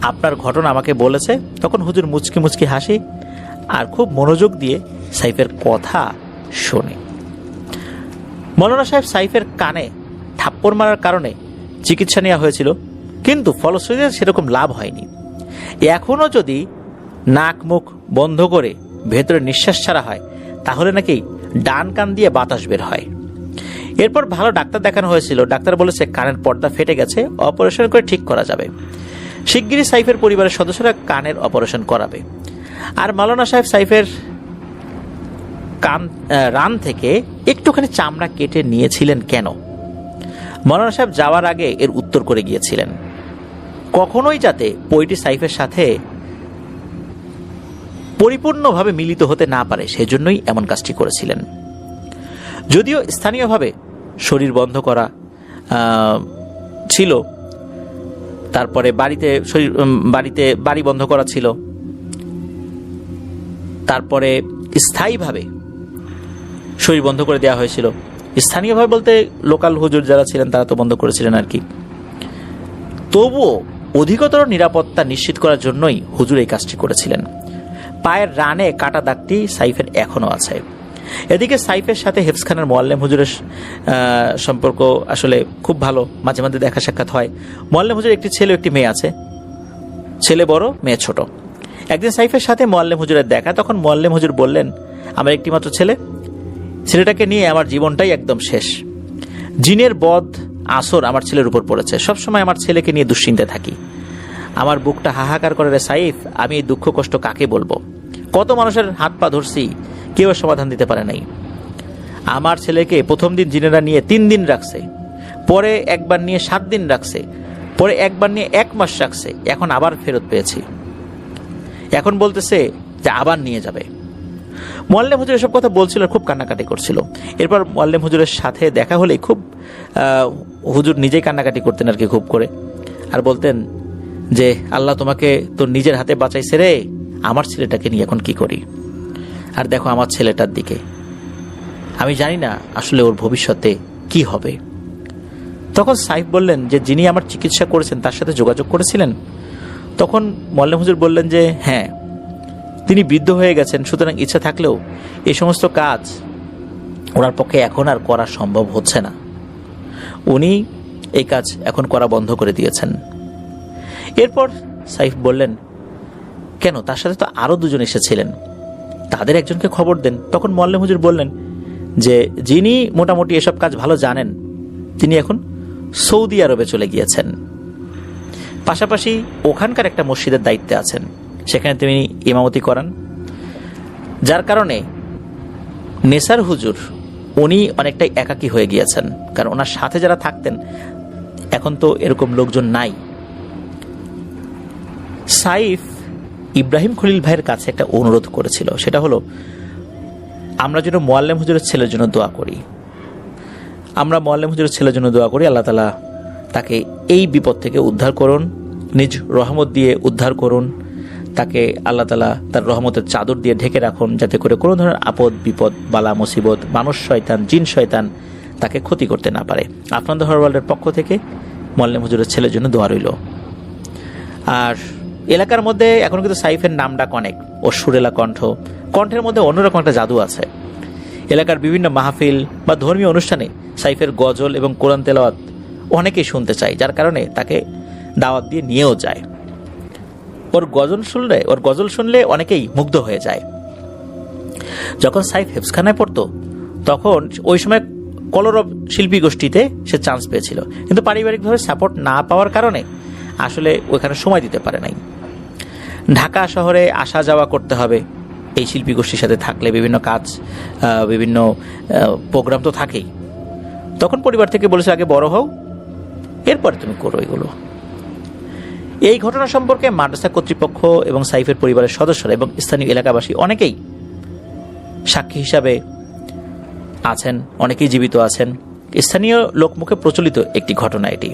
আপনার ঘটনা আমাকে বলেছে। তখন হুজুর মুচকি মুচকি হাসি আর খুব মনোযোগ দিয়ে সাইফের কথা শোনে। মৌলানা সাহেব সাইফের কানে থাপ্পড় মারার কারণে চিকিৎসা নেওয়া হয়েছিল, কিন্তু ফলশ্রুতিতে সেরকম লাভ হয়নি। এখনও যদি নাক মুখ বন্ধ করে ভেতরে নিঃশ্বাস ছাড়া হয় তাহলে নাকি ডান কান দিয়ে বাতাস বের হয়। এরপর ভালো ডাক্তার দেখানো হয়েছিল, ডাক্তার বলেছে কানের পর্দা ফেটে গেছে, অপারেশন করে ঠিক করা যাবে। শিগগিরই সাইফের পরিবারের সদস্যরা কানের অপারেশন করাবে। আর মৌলানা সাহেব সাইফের রান থেকে একটুখানি চামড়া কেটে নিয়েছিলেন কেন? মৌলানা সাহেব যাওয়ার আগে এর উত্তর করে গিয়েছিলেন, কখনোই যাতে বইটি সাইফের সাথে পরিপূর্ণভাবে মিলিত হতে না পারে, সেজন্যই এমন কাজটি করেছিলেন। যদিও স্থানীয়ভাবে শরীর বন্ধ করা ছিল, তারপরে বাড়ি বন্ধ করা ছিল, তারপরে স্থায়ীভাবে শরীর বন্ধ করে দেওয়া হয়েছিল। স্থানীয়ভাবে বলতে লোকাল হুজুর যারা ছিলেন তারা তো বন্ধ করেছিলেন আর কি। তবুও অধিকতর নিরাপত্তা নিশ্চিত করার জন্যই হুজুর এই কাজটি করেছিলেন। পায়ের রানে কাটা দাগটি সাইফের এখনো আছে। এদিকে সাইফের সাথে হেফজ খানের মোয়াল্লেম হুজুরের সম্পর্ক আসলে খুব ভালো, মাঝে মাঝে দেখা সাক্ষাৎ হয়। মোয়াল্লেম হুজুরের একটি ছেলে একটি মেয়ে আছে, ছেলে বড় মেয়ে ছোট। একদিন সাইফের সাথে মোয়াল্লেম হুজুরের দেখা, তখন মোয়াল্লেম হুজুর বললেন, আমার একটি মাত্র ছেলে, ছেলেটাকে নিয়ে আমার জীবনটাই একদম শেষ। জিনের বদ আসর আমার ছেলের উপর পড়েছে। সবসময় আমার ছেলেকে নিয়ে দুশ্চিন্তায় থাকি। আমার বুকটা হাহাকার করে রে সাইফ, আমি এই দুঃখ কষ্ট কাকে বলবো? কত মানুষের হাত পা ধরছি, কেউ সমাধান দিতে পারে নাই। আমার ছেলেকে প্রথম দিন জিনেরা নিয়ে 3 দিন রাখছে, পরে একবার নিয়ে 7 দিন রাখছে, পরে একবার নিয়ে 1 মাস রাখছে, এখন আবার ফেরত পেয়েছি। এখন বলতেছে যে আবার নিয়ে যাবে। মোয়াল্লেম হুজুর এসব কথা বলছিল, খুব কান্নাকাটি করছিল। এরপর মোয়াল্লেম হুজুরের সাথে দেখা হলেই খুব হুজুর নিজেই কান্নাকাটি করতেন আর কি, খুব করে, আর বলতেন যে আল্লাহ তোমাকে তোর নিজের হাতে বাঁচাইছে রে, আমার ছেলেটাকে নিয়ে এখন কি করি? আর দেখো আমার ছেলেটার দিকে, আমি জানি না আসলে ওর ভবিষ্যতে কি হবে। তখন সাইফ বললেন যে যিনি আমার চিকিৎসা করেছেন তার সাথে যোগাযোগ করেছিলেন? তখন মোয়াল্লেম হুজুর বললেন যে হ্যাঁ, তিনি বৃদ্ধ হয়ে গেছেন, সুতরাং ইচ্ছা থাকলেও এই সমস্ত কাজ ওনার পক্ষে এখন আর করা সম্ভব হচ্ছে না। উনি এই কাজ এখন করা বন্ধ করে দিয়েছেন। এরপর সাইফ বললেন, কেন, তার সাথে তো আরো 2 জন এসেছিলেন, তাদের একজনকে খবর দেন। তখন মোয়াল্লেম হুজুর বললেন যে যিনি মোটামুটি এসব কাজ ভালো জানেন তিনি এখন সৌদি আরবে চলে গিয়েছেন, পাশাপাশি ওখানকার একটা মসজিদের দায়িত্বে আছেন, সেখানে তিনি ইমামতি করান। যার কারণে নেসার হুজুর উনি অনেকটাই একাকী হয়ে গিয়েছেন, কারণ ওনার সাথে যারা থাকতেন এখন তো এরকম লোকজন নাই। সাইফ ইব্রাহিম খলিল ভাইয়ের কাছে একটা অনুরোধ করেছিল, সেটা হলো আমরা যেন মোয়াল্লেম হুজুরের ছেলের জন্য দোয়া করি। আমরা মোয়াল্লেম হুজুরের ছেলের জন্য দোয়া করি, আল্লাহ তাআলা তাকে এই বিপদ থেকে উদ্ধার করুন, নিজ রহমত দিয়ে উদ্ধার করুন, তাকে আল্লাহ তাআলা তার রহমতের চাদর দিয়ে ঢেকে রাখুন, যাতে করে কোনো ধরনের আপদ বিপদ বালা মুসিবত মানুষ শয়তান জিন শয়তান তাকে ক্ষতি করতে না পারে। আপনাদের হরওয়ার্ল্ডের পক্ষ থেকে মোয়াল্লেম হুজুরের ছেলের জন্য দোয়া রইল। আর এলাকার মধ্যে এখন কিন্তু সাইফের নাম ডাক অনেক, ওর সুরেলা কণ্ঠ, কণ্ঠের মধ্যে অন্যরকম একটা জাদু আছে। এলাকার বিভিন্ন মাহফিল বা ধর্মীয় অনুষ্ঠানে সাইফের গজল এবং কোরআন তেলাওয়াত অনেকেই শুনতে চায়, যার কারণে তাকে দাওয়াত দিয়ে নিয়েও যায়। ওর গজল শুনলে অনেকেই মুগ্ধ হয়ে যায়। যখন সাইফ হেফজখানায় পড়তো তখন ওই সময় কলরব শিল্পী গোষ্ঠীতে সে চান্স পেয়েছিল, কিন্তু পারিবারিকভাবে সাপোর্ট না পাওয়ার কারণে আসলে ওইখানে সময় দিতে পারে নাই। ঢাকা শহরে আসা যাওয়া করতে হবে এই শিল্পী গোষ্ঠীর সাথে থাকলে, বিভিন্ন কাজ বিভিন্ন প্রোগ্রাম তো থাকেই। তখন পরিবার থেকে বলেছে আগে বড় হও, এরপরে তুমি করো এগুলো। এই ঘটনা সম্পর্কে মাদ্রাসা কর্তৃপক্ষ এবং সাইফের পরিবারের সদস্যরা এবং স্থানীয় এলাকাবাসী অনেকেই সাক্ষী হিসাবে আছেন, অনেকেই জীবিত আছেন। স্থানীয় লোকমুখে প্রচলিত একটি ঘটনা এটি।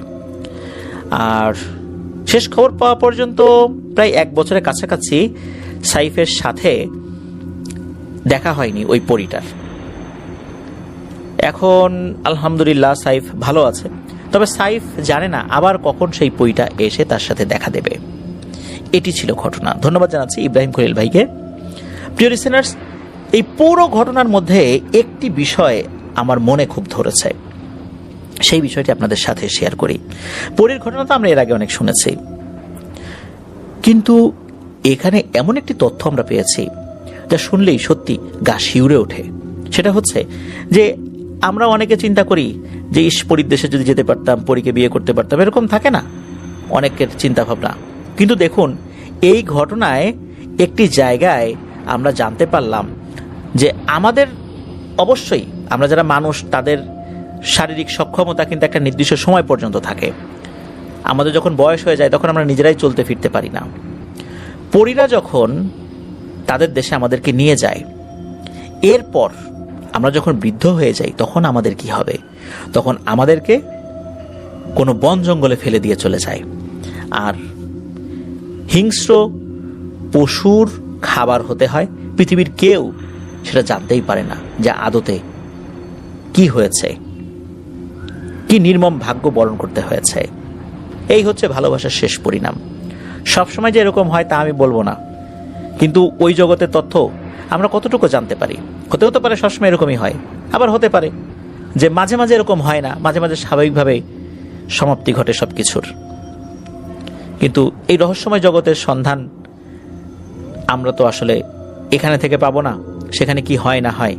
আর শেষ খবর পাওয়া পর্যন্ত প্রায় 1 বছরের কাছাকাছি সাইফের সাথে দেখা হয়নি ওই পরীটার। এখন আলহামদুলিল্লাহ সাইফ ভালো আছে, তবে সাইফ জানে না আবার কখন সেই পরীটা এসে তার সাথে দেখা দেবে। এটি ছিল ঘটনা। ধন্যবাদ জানাচ্ছি ইব্রাহিম খলিল ভাইকে। প্রিয় লিসেনার্স, এই পুরো ঘটনার মধ্যে একটি বিষয় আমার মনে খুব ধরেছে, সেই বিষয়টি আপনাদের সাথে শেয়ার করি। পরীর ঘটনা তো আমরা এর আগে অনেক শুনেছি, কিন্তু এখানে এমন একটি তথ্য আমরা পেয়েছি যা শুনলেই সত্যি গা শিউরে ওঠে। সেটা হচ্ছে যে আমরা অনেকে চিন্তা করি যে পরীর দেশে যদি যেতে পারতাম, পরীকে বিয়ে করতে পারতাম, এরকম থাকে না অনেকের চিন্তা ভাবনা। কিন্তু দেখুন, এই ঘটনায় একটি জায়গায় আমরা জানতে পারলাম যে আমাদের অবশ্যই আমরা যারা মানুষ তাদের শারীরিক সক্ষমতা কিন্তু একটা নির্দিষ্ট সময় পর্যন্ত থাকে। আমাদের যখন বয়স হয়ে যায় তখন আমরা নিজেরাই চলতে ফিরতে পারি না। পরীরা যখন তাদের দেশে আমাদেরকে নিয়ে যায়, এরপর আমরা যখন বৃদ্ধ হয়ে যাই তখন আমাদের কি হবে? তখন আমাদেরকে কোনো বন জঙ্গলে ফেলে দিয়ে চলে যায়, আর হিংস্র পশুর খাবার হতে হয়। পৃথিবীর কেউ সেটা জানতেই পারে না যে আদতে কি হয়েছে, কি নির্মম ভাগ্য বরণ করতে হয়েছে। এই হচ্ছে ভালোবাসার শেষ পরিণাম। সবসময় যে এরকম হয় তা আমি বলবো না, কিন্তু ওই জগতের তথ্য আমরা কতটুকু জানতে পারি। হতে পারে সবসময় এরকমই হয়, আবার হতে পারে যে মাঝে মাঝে এরকম হয় না, মাঝে মাঝে স্বাভাবিকভাবে সমাপ্তি ঘটে সব কিছুর। কিন্তু এই রহস্যময় জগতের সন্ধান আমরা তো আসলে এখানে থেকে পাবো না। সেখানে কি হয় না হয়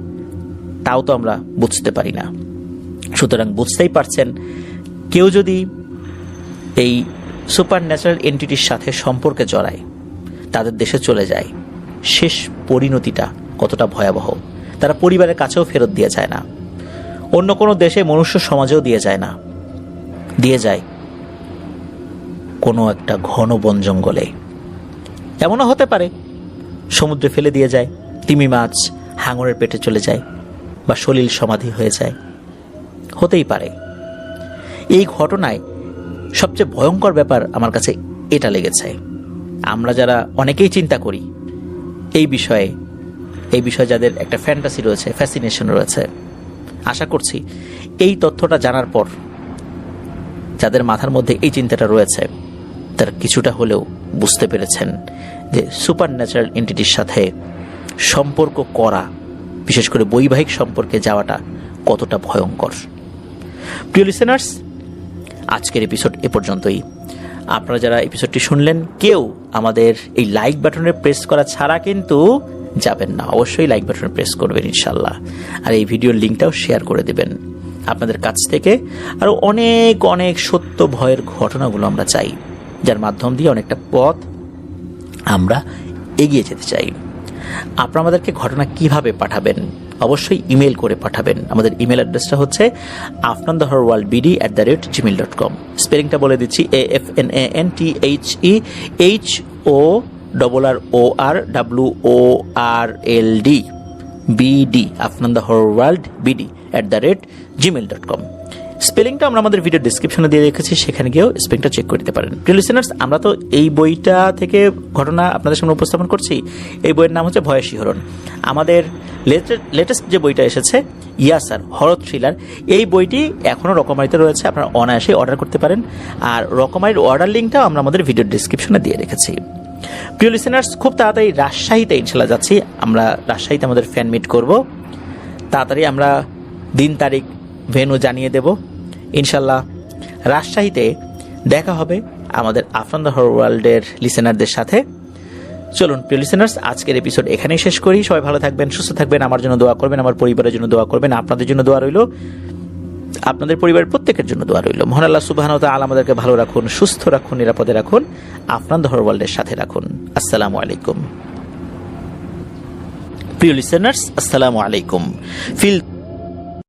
তাও তো আমরা বুঝতে পারি না। সুতরাং বুঝতেই পারছেন, কেউ যদি এই সুপার ন্যাচারাল এন্টিটির সাথে সম্পর্কে জড়ায়, তাদের দেশে চলে যায়, শেষ পরিণতিটা কতটা ভয়াবহ। তারা পরিবারের কাছেও ফেরত দিয়ে যায় না, অন্য কোনো দেশে মনুষ্য সমাজেও দিয়ে যায় না, দিয়ে যায় কোনো একটা ঘন বন জঙ্গলে। এমনও হতে পারে সমুদ্রে ফেলে দিয়ে যায়, তিমি মাছ হাঙরের পেটে চলে যায়, বা সলিল সমাধি হয়ে যায়, হতেই পারে। এই ঘটনায় সবচেয়ে ভয়ঙ্কর ব্যাপার আমার কাছে এটা লেগেছে, আমরা যারা অনেকেই চিন্তা করি এই বিষয়ে যাদের একটা ফ্যান্টাসি রয়েছে, ফ্যাসিনেশন রয়েছে, আশা করছি এই তথ্যটা জানার পর যাদের মাথার মধ্যে এই চিন্তাটা রয়েছে তারা কিছুটা হলেও বুঝতে পেরেছেন যে সুপার ন্যাচারাল এন্টিটির সাথে সম্পর্ক করা, বিশেষ করে বৈবাহিক সম্পর্কে যাওয়াটা কতটা ভয়ঙ্কর। প্রিয় লিসেনার্স, আজকের এপিসোড এ পর্যন্তই। আপনারা যারা এপিসোডটি শুনলেন, কেউ আমাদের এই লাইক বাটনে প্রেস করা ছাড়া কিন্তু যাবেন না, অবশ্যই লাইক বাটনে প্রেস করবেন ইনশাল্লাহ। আর এই ভিডিওর লিঙ্কটাও শেয়ার করে দেবেন। আপনাদের কাছ থেকে আরও অনেক অনেক সত্য ভয়ের ঘটনাগুলো আমরা চাই, যার মাধ্যম দিয়ে অনেকটা পথ আমরা এগিয়ে যেতে চাই। আপনারা আমাদেরকে ঘটনা কিভাবে পাঠাবেন? অবশ্যই ইমেল করে পাঠাবেন। আমাদের ইমেল অ্যাড্রেসটা হচ্ছে afnandaharwalbd@gmail.com। স্পেলিংটা বলে দিচ্ছি, AFNANTHEHORRORWORLD BD, afnandaharwalbd@gmail.com। স্পেলিংটা আমরা আমাদের ভিডিও ডিসক্রিপশনে দিয়ে রেখেছি, সেখানে গিয়েও স্পেলিংটা চেক করে দিতে পারেন। প্রিয় লিসেনার্স, আমরা তো এই বইটা থেকে ঘটনা আপনাদের সামনে উপস্থাপন করছি। এই বইয়ের নাম হচ্ছে ভয়ের শিহরণ। আমাদের লেটেস্ট যে বইটা এসেছে, ইয়াসার হরর থ্রিলার, এই বইটি এখনও রকমারিতে রয়েছে, আপনারা অনায়াসে অর্ডার করতে পারেন। আর রকমারির অর্ডার লিঙ্কটাও আমরা আমাদের ভিডিও ডিসক্রিপশনে দিয়ে রেখেছি। প্রিয় লিসেনার্স, খুব তাড়াতাড়ি রাজশাহীতে ইনশাল্লাহ যাচ্ছি। আমরা রাজশাহীতে আমাদের ফ্যান মিট করব। তাড়াতাড়ি আমরা দিন তারিখ ভেন্যু জানিয়ে দেব ইনশাল্লাহ। রাজশাহীতে দেখা হবে আমাদের আফনান দ্য হরর ওয়ার্ল্ডের লিসেনারদের সাথে। চলুন প্রিয় লিসেনার্স, আজকের এপিসোড এখানেই শেষ করি। সবাই ভালো থাকবেন, সুস্থ থাকবেন, আমার জন্য দোয়া করবেন, আমার পরিবারের জন্য দোয়া করবেন, আপনাদের জন্য দোয়া রইল, আপনাদের পরিবারের প্রত্যেকের জন্য দোয়া রইল। মহান আল্লাহ সুবহানাহু ওয়া তাআলা আমাদেরকে ভালো রাখুন, সুস্থ রাখুন, নিরাপদে রাখুন, আফনান দ্য হরর ওয়ার্ল্ডের সাথে রাখুন। আসসালামু আলাইকুম। প্রিয় লিসেনার্স, আসসালামু আলাইকুম।